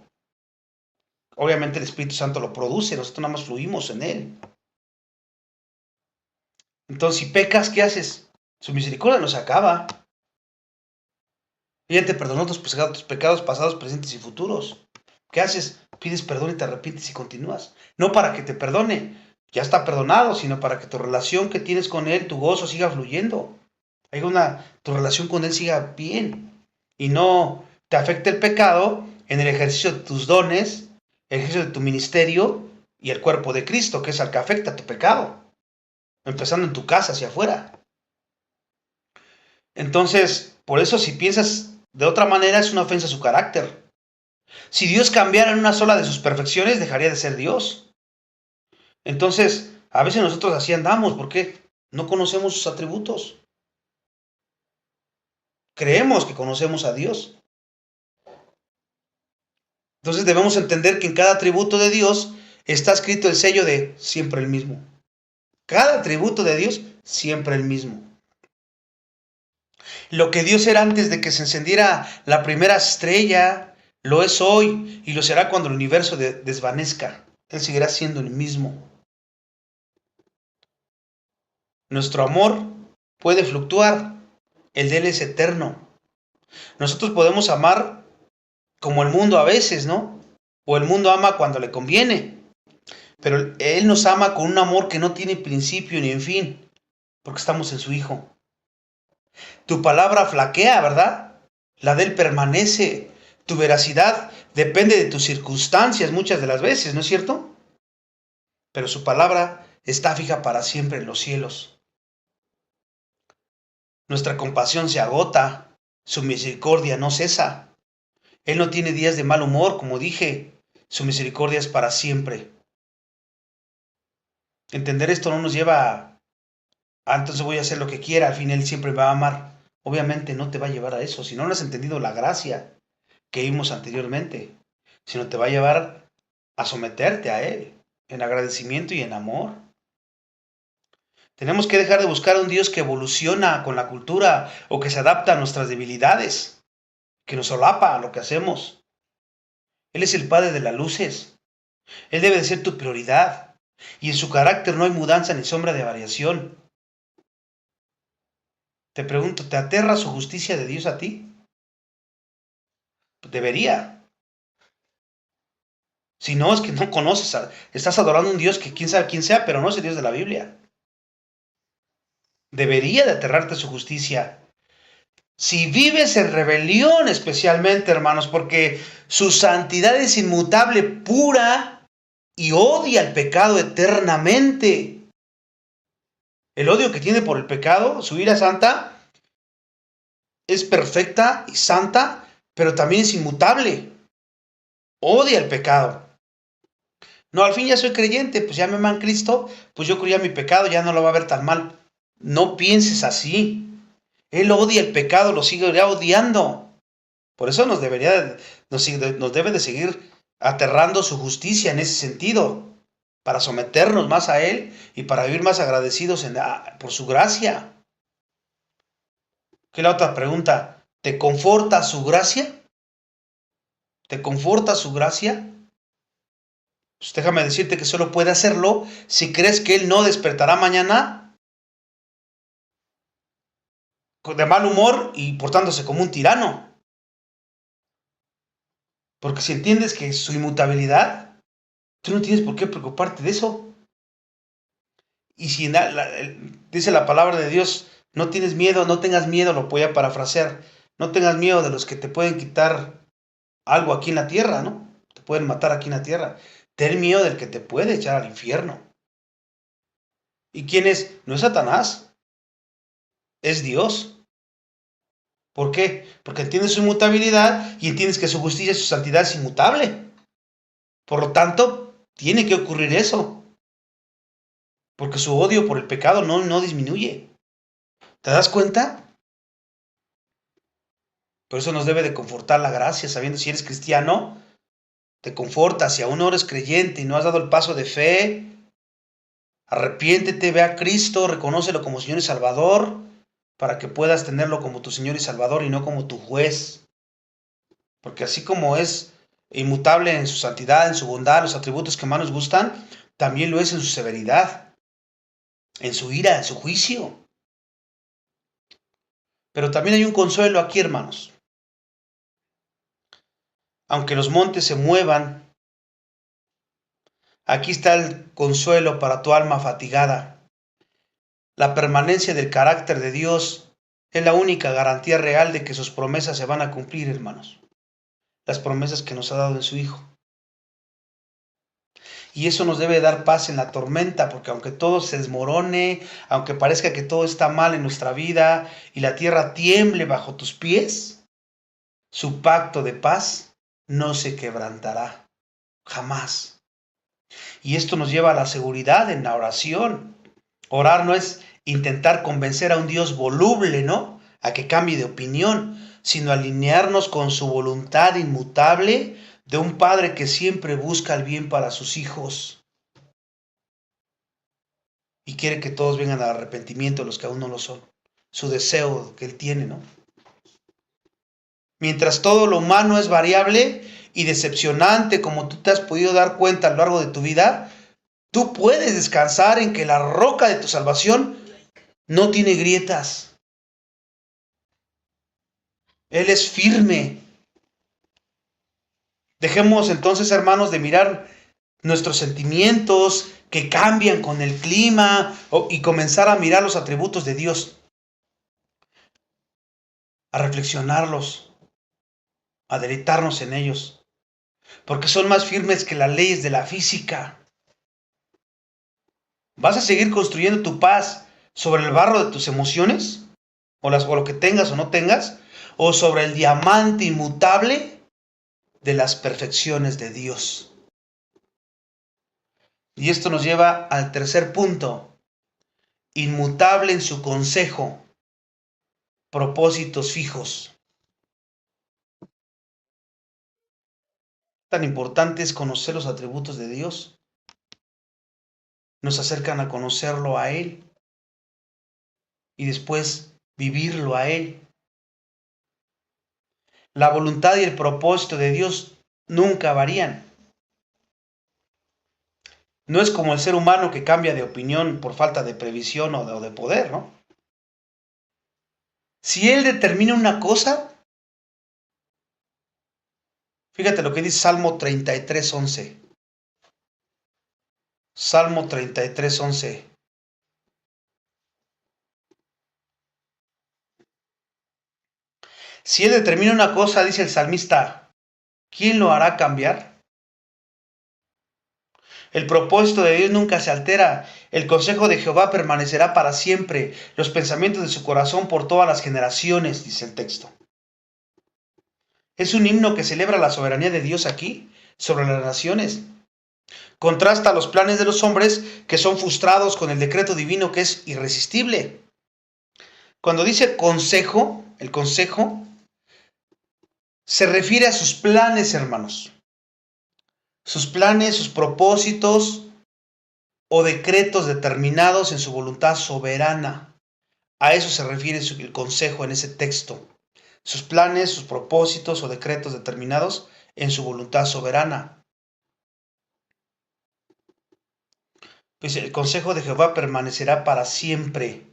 Obviamente el Espíritu Santo lo produce, nosotros nada más fluimos en Él. Entonces, si pecas, ¿qué haces? Su misericordia no se acaba. Ella te perdonó tus pecados pasados, presentes y futuros. ¿Qué haces? Pides perdón y te arrepientes y continúas. No para que te perdone, ya está perdonado, sino para que tu relación que tienes con Él, tu gozo siga fluyendo. Tu relación con Él siga bien. Y no te afecte el pecado en el ejercicio de tus dones, el ejercicio de tu ministerio y el cuerpo de Cristo, que es al que afecta tu pecado. Empezando en tu casa hacia afuera. Entonces, por eso si piensas de otra manera es una ofensa a su carácter. Si Dios cambiara en una sola de sus perfecciones, dejaría de ser Dios. Entonces, a veces nosotros así andamos, porque no conocemos sus atributos. Creemos que conocemos a Dios. Entonces debemos entender que en cada atributo de Dios está escrito el sello de siempre el mismo. Cada atributo de Dios, siempre el mismo. Lo que Dios era antes de que se encendiera la primera estrella, lo es hoy y lo será cuando el universo desvanezca. Él seguirá siendo el mismo. Nuestro amor puede fluctuar, el de Él es eterno. Nosotros podemos amar como el mundo a veces, ¿no? O el mundo ama cuando le conviene. Pero Él nos ama con un amor que no tiene principio ni fin, porque estamos en su Hijo. Tu palabra flaquea, ¿verdad? La de Él permanece. Tu veracidad depende de tus circunstancias muchas de las veces, ¿no es cierto? Pero su palabra está fija para siempre en los cielos. Nuestra compasión se agota, su misericordia no cesa. Él no tiene días de mal humor, como dije, su misericordia es para siempre. Entender esto no nos lleva entonces voy a hacer lo que quiera, al fin Él siempre me va a amar. Obviamente no te va a llevar a eso, si no has entendido la gracia que vimos anteriormente, sino te va a llevar a someterte a Él, en agradecimiento y en amor. Tenemos que dejar de buscar a un Dios que evoluciona con la cultura o que se adapta a nuestras debilidades, que nos solapa a lo que hacemos. Él es el Padre de las luces. Él debe de ser tu prioridad. Y en su carácter no hay mudanza ni sombra de variación. Te pregunto, ¿te aterra su justicia de Dios a ti? Debería. Si no, es que no conoces, estás adorando a un Dios que quién sabe quién sea, pero no es el Dios de la Biblia. Debería de aterrarte su justicia. Si vives en rebelión especialmente, hermanos, porque su santidad es inmutable, pura, y odia el pecado eternamente. El odio que tiene por el pecado, su ira santa, es perfecta y santa, pero también es inmutable. Odia el pecado. No, al fin ya soy creyente, pues ya me aman Cristo, pues yo creo ya mi pecado ya no lo va a ver tan mal. No pienses así. Él odia el pecado, lo sigue odiando. Por eso nos debe de seguir aterrando su justicia en ese sentido, para someternos más a Él y para vivir más agradecidos por su gracia. ¿Qué es la otra pregunta? ¿Te conforta su gracia? ¿Te conforta su gracia? Pues déjame decirte que solo puede hacerlo si crees que Él no despertará mañana de mal humor y portándose como un tirano. Porque si entiendes que su inmutabilidad, tú no tienes por qué preocuparte de eso. Y si dice la palabra de Dios, no tienes miedo, no tengas miedo, lo voy a parafrasear, no tengas miedo de los que te pueden quitar algo aquí en la tierra, ¿no? Te pueden matar aquí en la tierra. Ten miedo del que te puede echar al infierno. ¿Y quién es? No es Satanás, es Dios. ¿Por qué? Porque entiendes su inmutabilidad y entiendes que su justicia y su santidad es inmutable. Por lo tanto, tiene que ocurrir eso. Porque su odio por el pecado no disminuye. ¿Te das cuenta? Por eso nos debe de confortar la gracia, sabiendo si eres cristiano, te conforta. Si aún no eres creyente y no has dado el paso de fe, arrepiéntete, ve a Cristo, reconócelo como Señor y Salvador, para que puedas tenerlo como tu Señor y Salvador y no como tu juez. Porque así como es inmutable en su santidad, en su bondad, los atributos que más nos gustan, también lo es en su severidad, en su ira, en su juicio. Pero también hay un consuelo aquí, hermanos. Aunque los montes se muevan, aquí está el consuelo para tu alma fatigada. La permanencia del carácter de Dios es la única garantía real de que sus promesas se van a cumplir, hermanos. Las promesas que nos ha dado en su Hijo. Y eso nos debe dar paz en la tormenta, porque aunque todo se desmorone, aunque parezca que todo está mal en nuestra vida y la tierra tiemble bajo tus pies, su pacto de paz no se quebrantará, jamás. Y esto nos lleva a la seguridad en la oración. Orar no es intentar convencer a un Dios voluble, ¿no? A que cambie de opinión, sino alinearnos con su voluntad inmutable de un Padre que siempre busca el bien para sus hijos y quiere que todos vengan al arrepentimiento, los que aún no lo son. Su deseo que Él tiene, ¿no? Mientras todo lo humano es variable y decepcionante, como tú te has podido dar cuenta a lo largo de tu vida, tú puedes descansar en que la roca de tu salvación no tiene grietas. Él es firme. Dejemos entonces, hermanos, de mirar nuestros sentimientos que cambian con el clima y comenzar a mirar los atributos de Dios, a reflexionarlos, a deleitarnos en ellos, porque son más firmes que las leyes de la física. ¿Vas a seguir construyendo tu paz sobre el barro de tus emociones? ¿O lo que tengas o no tengas? ¿O sobre el diamante inmutable de las perfecciones de Dios? Y esto nos lleva al tercer punto. Inmutable en su consejo, propósitos fijos. Tan importante es conocer los atributos de Dios. Nos acercan a conocerlo a Él y después vivirlo a Él. La voluntad y el propósito de Dios nunca varían. No es como el ser humano que cambia de opinión por falta de previsión o de poder, ¿no? Si Él determina una cosa, fíjate lo que dice Salmo 33:11. Salmo 33:11. Si Él determina una cosa, dice el salmista, ¿quién lo hará cambiar? El propósito de Dios nunca se altera. El consejo de Jehová permanecerá para siempre. Los pensamientos de su corazón por todas las generaciones, dice el texto. Es un himno que celebra la soberanía de Dios aquí sobre las naciones. Contrasta los planes de los hombres que son frustrados con el decreto divino que es irresistible. Cuando dice consejo, el consejo se refiere a sus planes, hermanos. Sus planes, sus propósitos o decretos determinados en su voluntad soberana. A eso se refiere el consejo en ese texto. Sus planes, sus propósitos o decretos determinados en su voluntad soberana. Pues el consejo de Jehová permanecerá para siempre.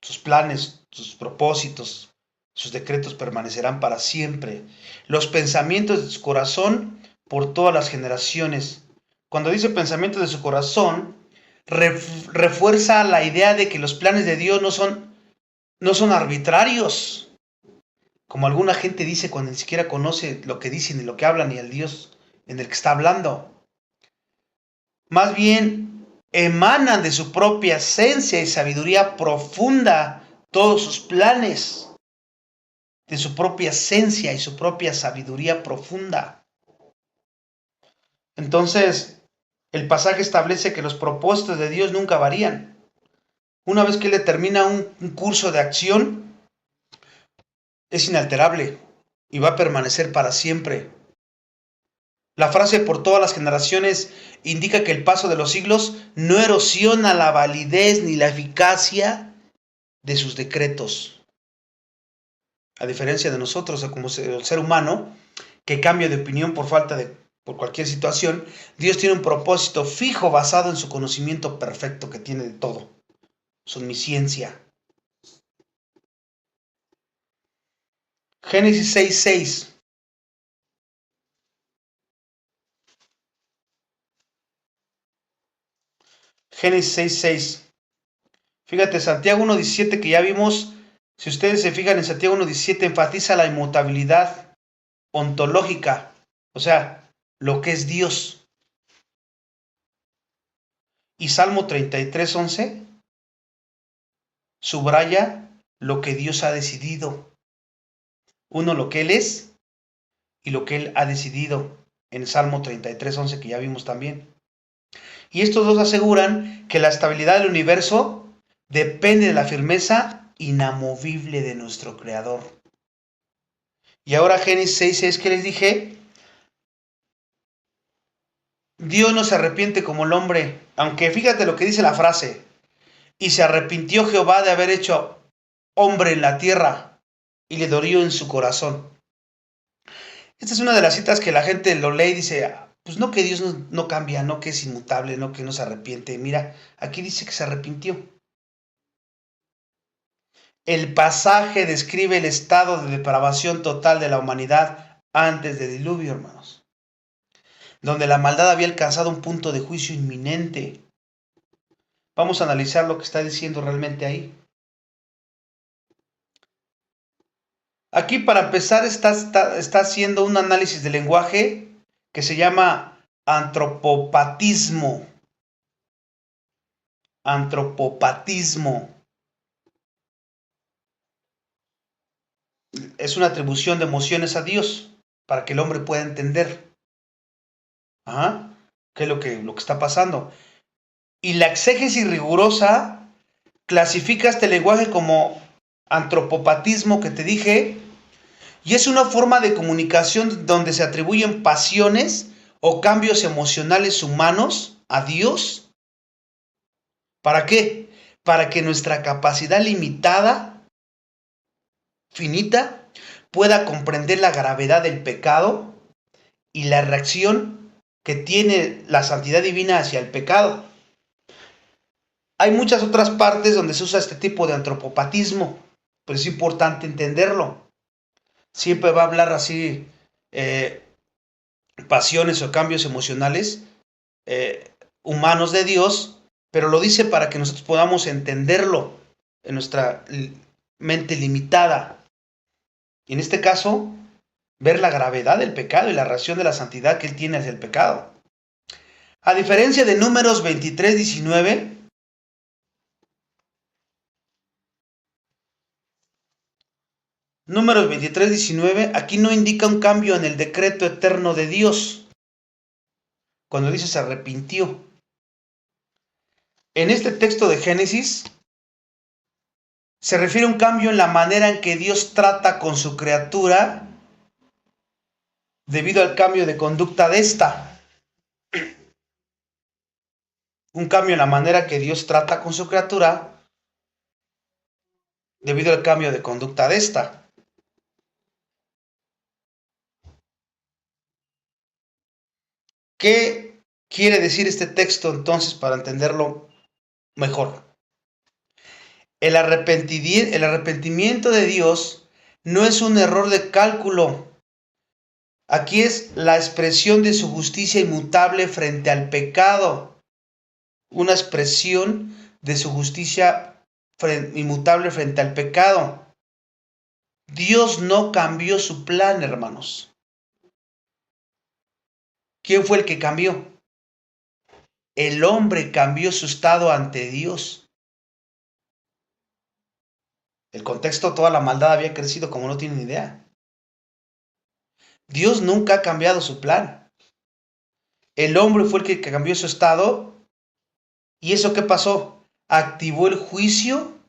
Sus planes, sus propósitos, sus decretos permanecerán para siempre. Los pensamientos de su corazón por todas las generaciones. Cuando dice pensamientos de su corazón, refuerza la idea de que los planes de Dios no son arbitrarios, como alguna gente dice cuando ni siquiera conoce lo que dicen y lo que hablan y el Dios en el que está hablando. Más bien, emanan de su propia esencia y sabiduría profunda todos sus planes, de su propia esencia y su propia sabiduría profunda. Entonces, el pasaje establece que los propósitos de Dios nunca varían. Una vez que Él determina un curso de acción, es inalterable y va a permanecer para siempre. La frase por todas las generaciones indica que el paso de los siglos no erosiona la validez ni la eficacia de sus decretos. A diferencia de nosotros, como el ser humano, que cambia de opinión por cualquier situación, Dios tiene un propósito fijo basado en su conocimiento perfecto que tiene de todo, su omnisciencia. Génesis 6:6. Génesis 6:6. Fíjate, Santiago 1:17 que ya vimos, si ustedes se fijan en Santiago 1:17, enfatiza la inmutabilidad ontológica, o sea, lo que es Dios. Y Salmo 33:11 subraya lo que Dios ha decidido. Uno, lo que Él es y lo que Él ha decidido en el Salmo 33:11 que ya vimos también. Y estos dos aseguran que la estabilidad del universo depende de la firmeza inamovible de nuestro Creador. Y ahora Génesis 6:6 que les dije, Dios no se arrepiente como el hombre, aunque fíjate lo que dice la frase, y se arrepintió Jehová de haber hecho hombre en la tierra, y le dolió en su corazón. Esta es una de las citas que la gente lo lee y dice, pues no que Dios no cambia, no que es inmutable, no que no se arrepiente. Mira, aquí dice que se arrepintió. El pasaje describe el estado de depravación total de la humanidad antes del diluvio, hermanos, donde la maldad había alcanzado un punto de juicio inminente. Vamos a analizar lo que está diciendo realmente ahí. Aquí para empezar está haciendo un análisis del lenguaje que se llama antropopatismo. Antropopatismo. Es una atribución de emociones a Dios para que el hombre pueda entender qué es lo que está pasando. Y la exégesis rigurosa clasifica este lenguaje como antropopatismo que te dije, y es una forma de comunicación donde se atribuyen pasiones o cambios emocionales humanos a Dios. ¿Para qué? Para que nuestra capacidad limitada, finita, pueda comprender la gravedad del pecado y la reacción que tiene la santidad divina hacia el pecado. Hay muchas otras partes donde se usa este tipo de antropopatismo, pero es importante entenderlo. Siempre va a hablar así pasiones o cambios emocionales humanos de Dios, pero lo dice para que nosotros podamos entenderlo en nuestra mente limitada. Y en este caso, ver la gravedad del pecado y la reacción de la santidad que Él tiene hacia el pecado. A diferencia de Números 23:19, Números 23:19, aquí no indica un cambio en el decreto eterno de Dios, cuando dice se arrepintió. En este texto de Génesis, se refiere a un cambio en la manera en que Dios trata con su criatura debido al cambio de conducta de ésta. Un cambio en la manera que Dios trata con su criatura debido al cambio de conducta de ésta. ¿Qué quiere decir este texto entonces para entenderlo mejor? El arrepentimiento de Dios no es un error de cálculo. Aquí es la expresión de su justicia inmutable frente al pecado. Una expresión de su justicia inmutable frente al pecado. Dios no cambió su plan, hermanos. ¿Quién fue el que cambió? El hombre cambió su estado ante Dios. El contexto, toda la maldad había crecido como no tienen idea. Dios nunca ha cambiado su plan. El hombre fue el que cambió su estado. ¿Y eso qué pasó? Activó el juicio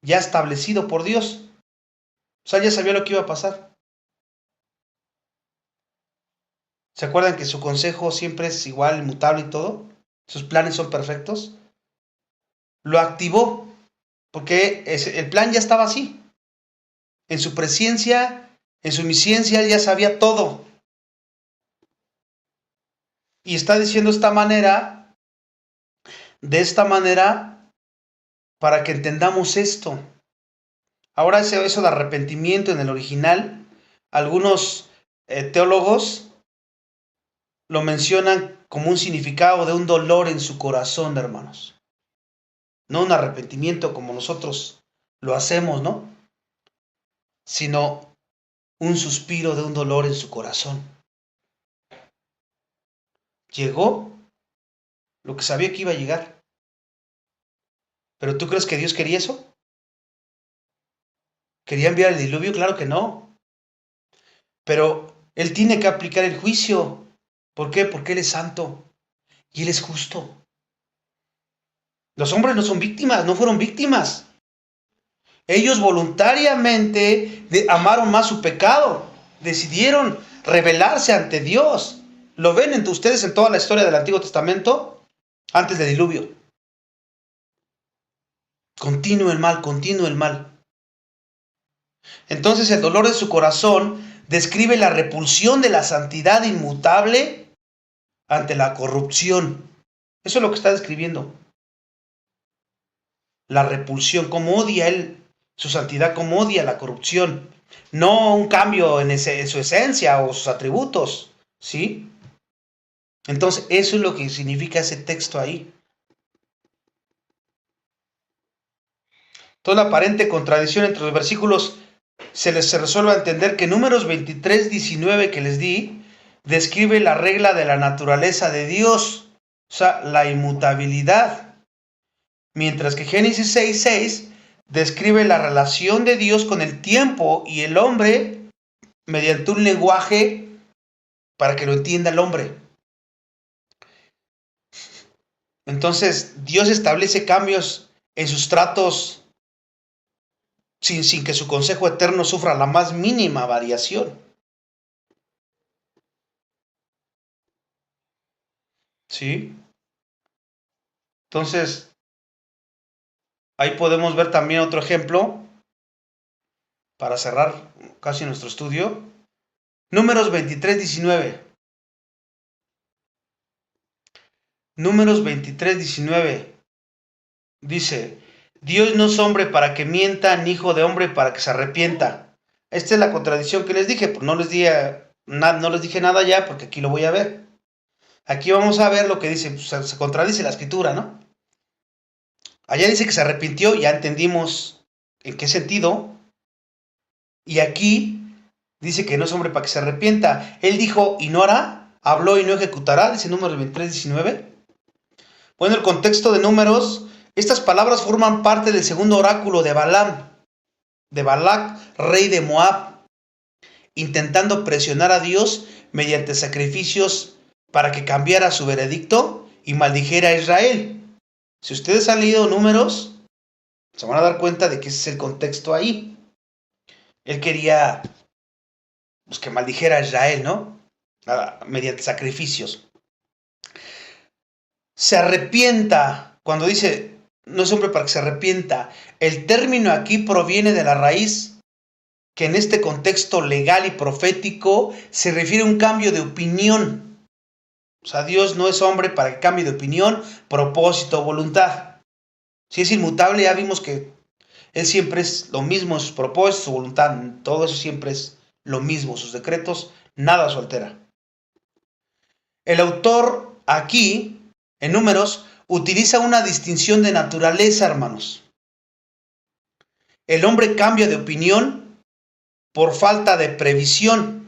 ya establecido por Dios. O sea, ya sabía lo que iba a pasar. ¿Se acuerdan que su consejo siempre es igual, inmutable y todo? Sus planes son perfectos. Lo activó porque el plan ya estaba así. En su presencia, en su omnisciencia, él ya sabía todo. Y está diciendo de esta manera, para que entendamos esto. Ahora eso de arrepentimiento en el original, algunos teólogos lo mencionan como un significado de un dolor en su corazón, hermanos. No un arrepentimiento como nosotros lo hacemos, ¿no? Sino un suspiro de un dolor en su corazón. Llegó lo que sabía que iba a llegar. ¿Pero tú crees que Dios quería eso? ¿Quería enviar el diluvio? Claro que no. Pero Él tiene que aplicar el juicio. ¿Por qué? Porque Él es santo y Él es justo. Los hombres no son víctimas, no fueron víctimas. Ellos voluntariamente amaron más su pecado. Decidieron rebelarse ante Dios. ¿Lo ven entre ustedes en toda la historia del Antiguo Testamento? Antes del diluvio. Continuo el mal, continuo el mal. Entonces el dolor de su corazón describe la repulsión de la santidad inmutable ante la corrupción. Eso es lo que está describiendo. La repulsión, cómo odia él su santidad, cómo odia la corrupción. No un cambio en su esencia o sus atributos, ¿sí? Entonces eso es lo que significa ese texto ahí. Toda la aparente contradicción entre los versículos se resuelve a entender que Números 23:19 que les di describe la regla de la naturaleza de Dios, o sea, la inmutabilidad, mientras que Génesis 6:6 describe la relación de Dios con el tiempo y el hombre mediante un lenguaje para que lo entienda el hombre. Entonces, Dios establece cambios en sus tratos sin que su consejo eterno sufra la más mínima variación. ¿Sí? Entonces, ahí podemos ver también otro ejemplo, para cerrar casi nuestro estudio. Números 23:19. Números 23:19 dice: Dios no es hombre para que mienta, ni hijo de hombre para que se arrepienta. Esta es la contradicción que les dije, pues no les dije nada ya, porque aquí lo voy a ver. Aquí vamos a ver lo que dice, pues, se contradice la escritura, ¿no? Allá dice que se arrepintió, ya entendimos en qué sentido. Y aquí dice que no es hombre para que se arrepienta. Él dijo y no hará, habló y no ejecutará, dice Números 23, 19. Bueno, el contexto de Números, estas palabras forman parte del segundo oráculo de Balaam, de Balac, rey de Moab, intentando presionar a Dios mediante sacrificios para que cambiara su veredicto y maldijera a Israel. Si ustedes han leído Números, se van a dar cuenta de que ese es el contexto ahí. Él quería pues, que maldijera a Israel, ¿no? Mediante sacrificios. Se arrepienta, cuando dice, no es hombre para que se arrepienta, el término aquí proviene de la raíz, que en este contexto legal y profético se refiere a un cambio de opinión. O sea, Dios no es hombre para que cambie de opinión, propósito o voluntad. Si es inmutable, ya vimos que Él siempre es lo mismo en sus propósitos, su voluntad, todo eso siempre es lo mismo, sus decretos, nada se altera. El autor aquí, en Números, utiliza una distinción de naturaleza, hermanos. El hombre cambia de opinión por falta de previsión.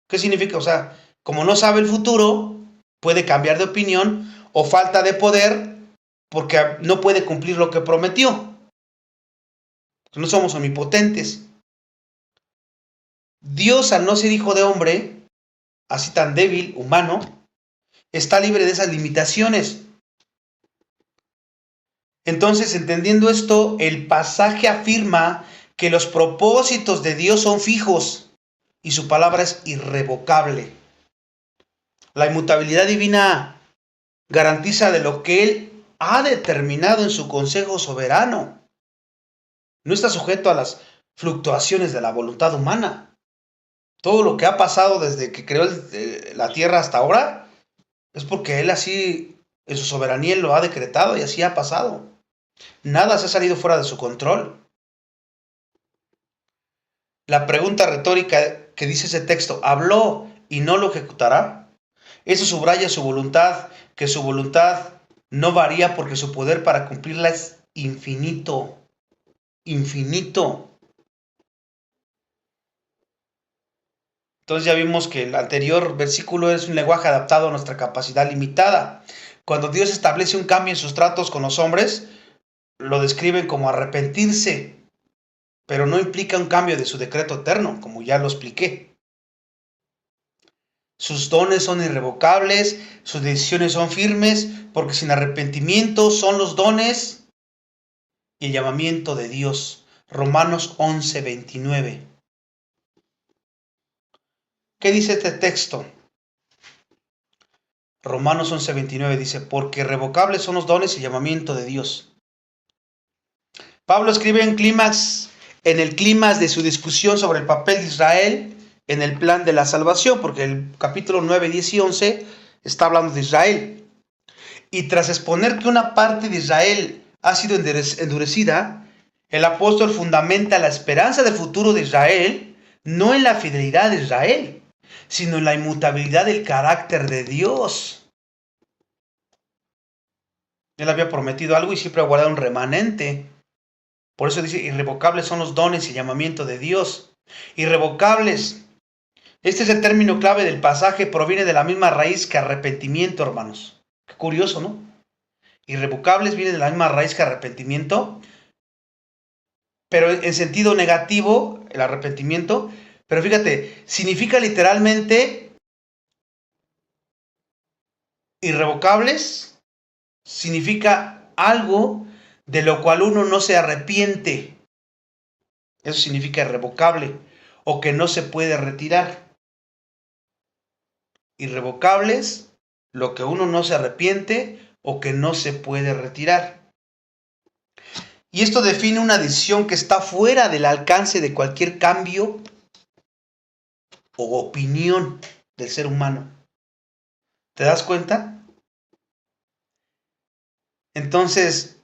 ¿Qué significa? O sea, como no sabe el futuro, puede cambiar de opinión, o falta de poder porque no puede cumplir lo que prometió. No somos omnipotentes. Dios, al no ser hijo de hombre, así tan débil, humano, está libre de esas limitaciones. Entonces, entendiendo esto, el pasaje afirma que los propósitos de Dios son fijos y su palabra es irrevocable. La inmutabilidad divina garantiza de lo que Él ha determinado en su consejo soberano. No está sujeto a las fluctuaciones de la voluntad humana. Todo lo que ha pasado desde que creó la tierra hasta ahora es porque Él así, en su soberanía, Él lo ha decretado y así ha pasado. Nada se ha salido fuera de su control. La pregunta retórica que dice ese texto, ¿habló y no lo ejecutará? Eso subraya su voluntad, que su voluntad no varía porque su poder para cumplirla es infinito. Infinito. Entonces ya vimos que el anterior versículo es un lenguaje adaptado a nuestra capacidad limitada. Cuando Dios establece un cambio en sus tratos con los hombres, lo describen como arrepentirse, pero no implica un cambio de su decreto eterno, como ya lo expliqué. Sus dones son irrevocables, sus decisiones son firmes, porque sin arrepentimiento son los dones y el llamamiento de Dios. Romanos 11, 29. ¿Qué dice este texto? Romanos 11, 29 dice, porque irrevocables son los dones y el llamamiento de Dios. Pablo escribe en el clímax de su discusión sobre el papel de Israel en el plan de la salvación, porque el capítulo 9, 10 y 11 está hablando de Israel. Y tras exponer que una parte de Israel ha sido endurecida, el apóstol fundamenta la esperanza del futuro de Israel, no en la fidelidad de Israel, sino en la inmutabilidad del carácter de Dios. Él había prometido algo y siempre ha guardado un remanente. Por eso dice, irrevocables son los dones y llamamiento de Dios. Irrevocables. Este es el término clave del pasaje, proviene de la misma raíz que arrepentimiento, hermanos. Qué curioso, ¿no? Irrevocables viene de la misma raíz que arrepentimiento, pero en sentido negativo, el arrepentimiento. Pero fíjate, significa literalmente irrevocables, significa algo de lo cual uno no se arrepiente. Eso significa irrevocable, o que no se puede retirar. Irrevocables, lo que uno no se arrepiente o que no se puede retirar. Y esto define una decisión que está fuera del alcance de cualquier cambio o opinión del ser humano. ¿Te das cuenta? Entonces,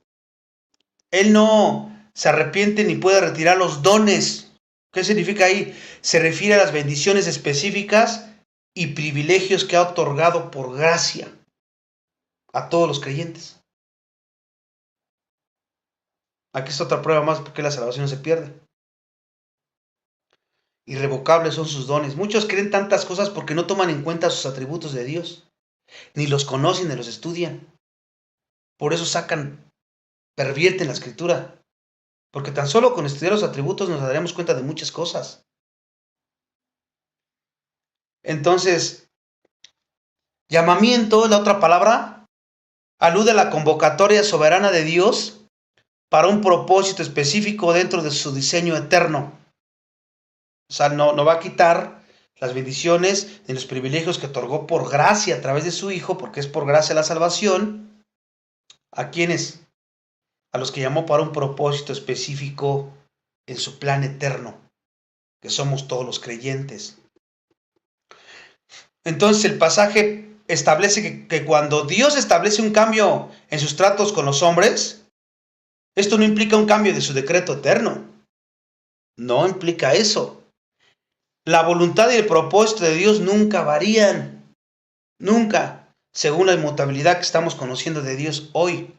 Él no se arrepiente ni puede retirar los dones. ¿Qué significa ahí? Se refiere a las bendiciones específicas y privilegios que ha otorgado por gracia a todos los creyentes. Aquí está otra prueba más porque la salvación no se pierde. Irrevocables son sus dones. Muchos creen tantas cosas porque no toman en cuenta sus atributos de Dios, ni los conocen, ni los estudian. Por eso pervierten la escritura, porque tan solo con estudiar los atributos nos daremos cuenta de muchas cosas. Entonces, llamamiento, la otra palabra, alude a la convocatoria soberana de Dios para un propósito específico dentro de su diseño eterno. O sea, no va a quitar las bendiciones ni los privilegios que otorgó por gracia a través de su Hijo, porque es por gracia la salvación. ¿A quiénes? A los que llamó para un propósito específico en su plan eterno, que somos todos los creyentes. Entonces el pasaje establece que cuando Dios establece un cambio en sus tratos con los hombres, esto no implica un cambio de su decreto eterno. No implica eso. La voluntad y el propósito de Dios nunca varían. Nunca, según la inmutabilidad que estamos conociendo de Dios hoy.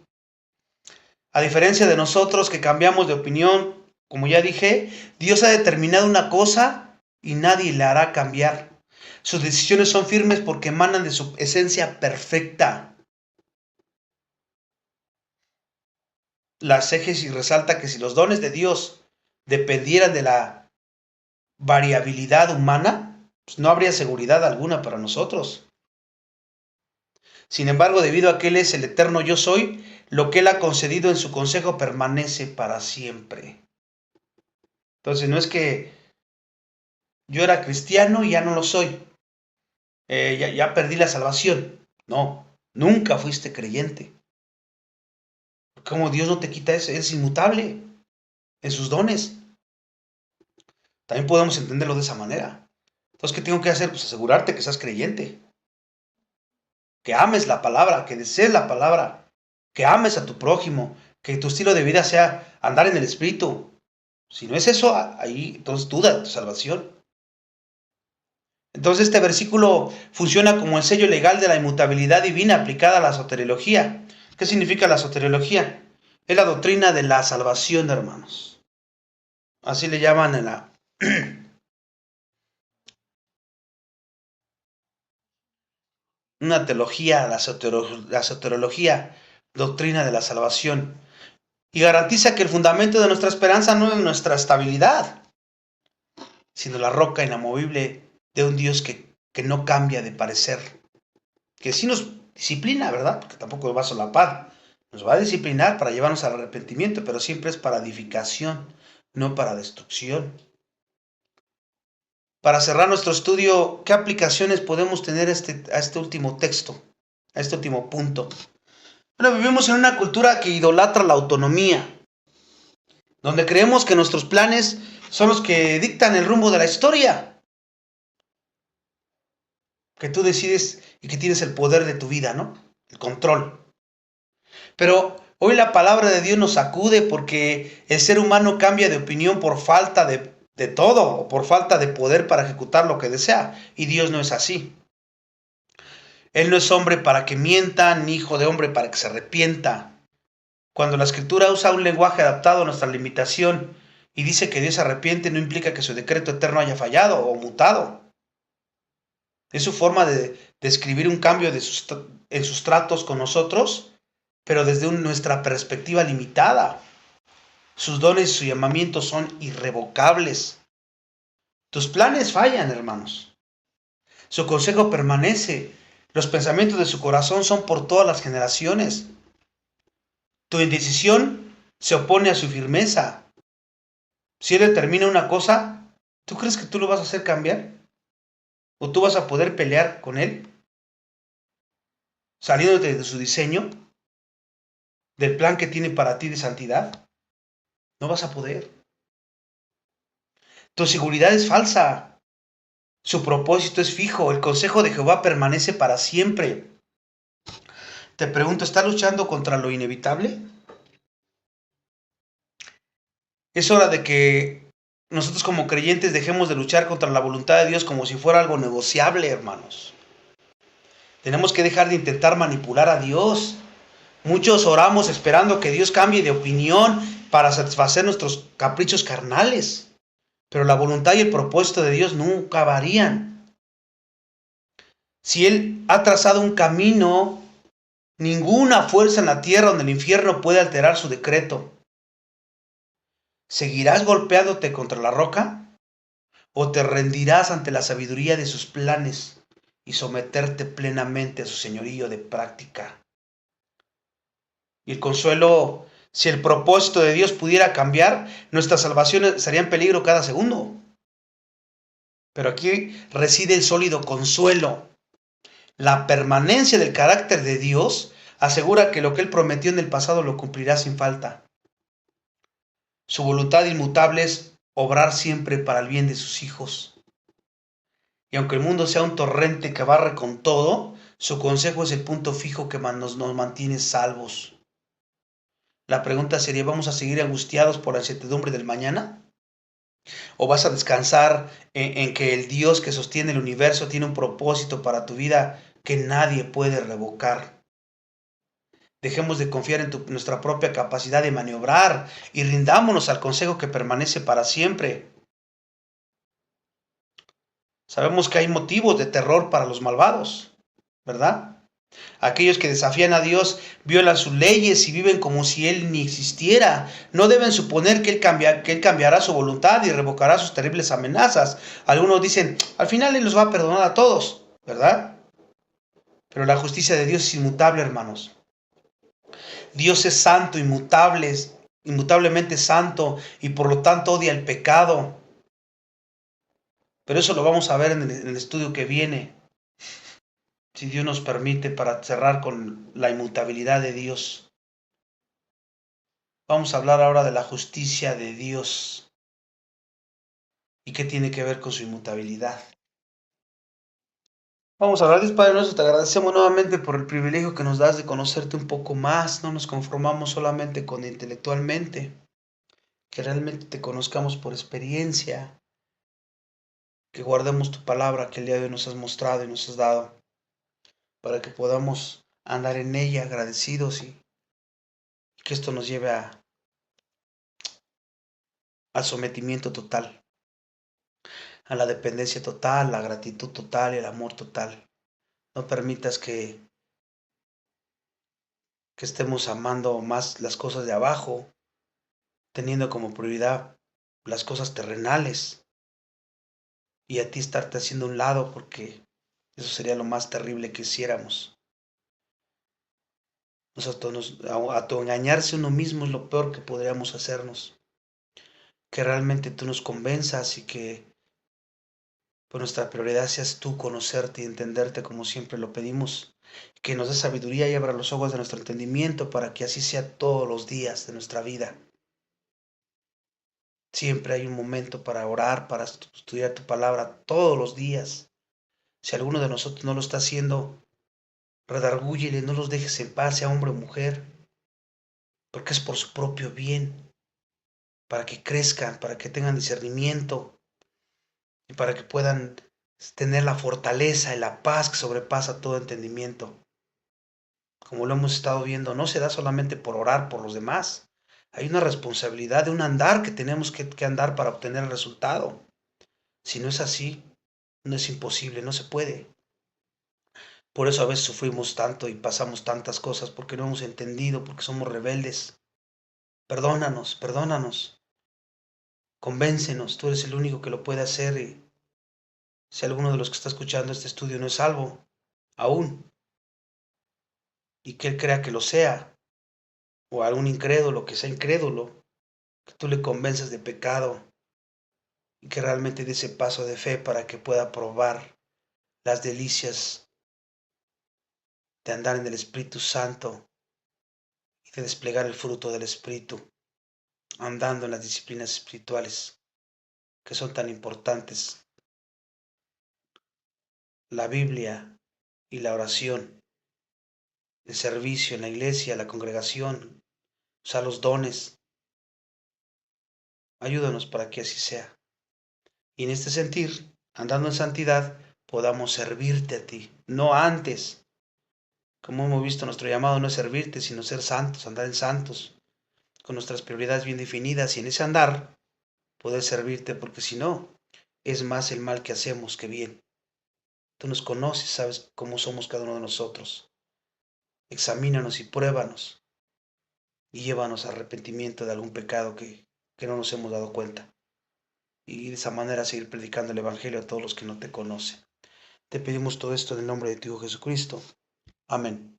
A diferencia de nosotros que cambiamos de opinión, como ya dije, Dios ha determinado una cosa y nadie la hará cambiar. Sus decisiones son firmes porque emanan de su esencia perfecta. La exégesis resalta que si los dones de Dios dependieran de la variabilidad humana, pues no habría seguridad alguna para nosotros. Sin embargo, debido a que Él es el eterno yo soy, lo que Él ha concedido en su consejo permanece para siempre. Entonces no es que yo era cristiano y ya no lo soy. Ya perdí la salvación. No, nunca fuiste creyente. Como Dios no te quita eso, es inmutable en sus dones. También podemos entenderlo de esa manera. Entonces, ¿qué tengo que hacer? Pues asegurarte que seas creyente. Que ames la palabra, que desees la palabra, que ames a tu prójimo, que tu estilo de vida sea andar en el Espíritu. Si no es eso, ahí entonces duda de tu salvación. Entonces este versículo funciona como el sello legal de la inmutabilidad divina aplicada a la soteriología. ¿Qué significa la soteriología? Es la doctrina de la salvación, hermanos. Así le llaman en la una teología, la soteriología, doctrina de la salvación. Y garantiza que el fundamento de nuestra esperanza no es nuestra estabilidad, sino la roca inamovible de un Dios que no cambia de parecer. Que sí nos disciplina, ¿verdad? Porque tampoco va a solapar. Nos va a disciplinar para llevarnos al arrepentimiento, pero siempre es para edificación, no para destrucción. Para cerrar nuestro estudio, ¿qué aplicaciones podemos tener a este último texto, a este último punto? Bueno, vivimos en una cultura que idolatra la autonomía, donde creemos que nuestros planes son los que dictan el rumbo de la historia, que tú decides y que tienes el poder de tu vida, ¿no? El control. Pero hoy la palabra de Dios nos sacude porque el ser humano cambia de opinión por falta de todo o por falta de poder para ejecutar lo que desea. Y Dios no es así. Él no es hombre para que mienta, ni hijo de hombre para que se arrepienta. Cuando la Escritura usa un lenguaje adaptado a nuestra limitación y dice que Dios se arrepiente, no implica que su decreto eterno haya fallado o mutado. Es su forma de describir un cambio en sus tratos con nosotros, pero desde nuestra perspectiva limitada. Sus dones y su llamamiento son irrevocables. Tus planes fallan, hermanos. Su consejo permanece. Los pensamientos de su corazón son por todas las generaciones. Tu indecisión se opone a su firmeza. Si Él determina una cosa, ¿tú crees que tú lo vas a hacer cambiar? ¿O tú vas a poder pelear con Él? Saliéndote de su diseño, del plan que tiene para ti de santidad. No vas a poder. Tu seguridad es falsa. Su propósito es fijo. El consejo de Jehová permanece para siempre. Te pregunto, ¿estás luchando contra lo inevitable? Es hora de que nosotros como creyentes dejemos de luchar contra la voluntad de Dios como si fuera algo negociable, hermanos. Tenemos que dejar de intentar manipular a Dios. Muchos oramos esperando que Dios cambie de opinión para satisfacer nuestros caprichos carnales. Pero la voluntad y el propósito de Dios nunca varían. Si Él ha trazado un camino, ninguna fuerza en la tierra o en el infierno puede alterar su decreto. ¿Seguirás golpeándote contra la roca? ¿O te rendirás ante la sabiduría de sus planes y someterte plenamente a su señorío de práctica? Y el consuelo, si el propósito de Dios pudiera cambiar, nuestra salvación estaría en peligro cada segundo. Pero aquí reside el sólido consuelo. La permanencia del carácter de Dios asegura que lo que Él prometió en el pasado lo cumplirá sin falta. Su voluntad inmutable es obrar siempre para el bien de sus hijos. Y aunque el mundo sea un torrente que barre con todo, su consejo es el punto fijo que nos mantiene salvos. La pregunta sería, ¿vamos a seguir angustiados por la incertidumbre del mañana? ¿O vas a descansar en que el Dios que sostiene el universo tiene un propósito para tu vida que nadie puede revocar? Dejemos de confiar en nuestra propia capacidad de maniobrar y rindámonos al consejo que permanece para siempre. Sabemos que hay motivos de terror para los malvados, ¿verdad? Aquellos que desafían a Dios, violan sus leyes y viven como si Él ni existiera. No deben suponer que Él cambiará su voluntad y revocará sus terribles amenazas. Algunos dicen, al final Él los va a perdonar a todos, ¿verdad? Pero la justicia de Dios es inmutable, hermanos. Dios es santo, inmutablemente santo, y por lo tanto odia el pecado. Pero eso lo vamos a ver en el estudio que viene, si Dios nos permite, para cerrar con la inmutabilidad de Dios. Vamos a hablar ahora de la justicia de Dios y qué tiene que ver con su inmutabilidad. Vamos a hablar, Dios Padre nuestro, te agradecemos nuevamente por el privilegio que nos das de conocerte un poco más. No nos conformamos solamente con intelectualmente, que realmente te conozcamos por experiencia, que guardemos tu palabra que el día de hoy nos has mostrado y nos has dado, para que podamos andar en ella agradecidos y que esto nos lleve al sometimiento total, a la dependencia total, la gratitud total y el amor total. No permitas que estemos amando más las cosas de abajo, teniendo como prioridad las cosas terrenales, y a ti estarte haciendo un lado, porque eso sería lo más terrible que hiciéramos. Autoengañarse uno mismo es lo peor que podríamos hacernos. Que realmente tú nos convenzas y que por nuestra prioridad seas tú, conocerte y entenderte como siempre lo pedimos. Que nos dé sabiduría y abra los ojos de nuestro entendimiento para que así sea todos los días de nuestra vida. Siempre hay un momento para orar, para estudiar tu palabra todos los días. Si alguno de nosotros no lo está haciendo, redargúyele, no los dejes en paz, sea hombre o mujer, porque es por su propio bien, para que crezcan, para que tengan discernimiento y para que puedan tener la fortaleza y la paz que sobrepasa todo entendimiento. Como lo hemos estado viendo, no se da solamente por orar por los demás. Hay una responsabilidad de un andar que tenemos que andar para obtener el resultado. Si no es así, no es imposible, no se puede. Por eso a veces sufrimos tanto y pasamos tantas cosas, porque no hemos entendido, porque somos rebeldes. Perdónanos, perdónanos. Convéncenos, tú eres el único que lo puede hacer. Y si alguno de los que está escuchando este estudio no es salvo, aún, y que él crea que lo sea, o algún incrédulo que sea incrédulo, que tú le convences de pecado y que realmente dé ese paso de fe para que pueda probar las delicias de andar en el Espíritu Santo y de desplegar el fruto del Espíritu, andando en las disciplinas espirituales que son tan importantes, la Biblia y la oración, el servicio en la iglesia, la congregación, usar los dones. Ayúdanos para que así sea. Y en este sentir, andando en santidad, podamos servirte a ti, no antes. Como hemos visto, nuestro llamado no es servirte, sino ser santos, andar en santos, con nuestras prioridades bien definidas y en ese andar poder servirte, porque si no, es más el mal que hacemos que bien. Tú nos conoces, sabes cómo somos cada uno de nosotros. Examínanos y pruébanos y llévanos a arrepentimiento de algún pecado que no nos hemos dado cuenta. Y de esa manera seguir predicando el Evangelio a todos los que no te conocen. Te pedimos todo esto en el nombre de tu Hijo Jesucristo. Amén.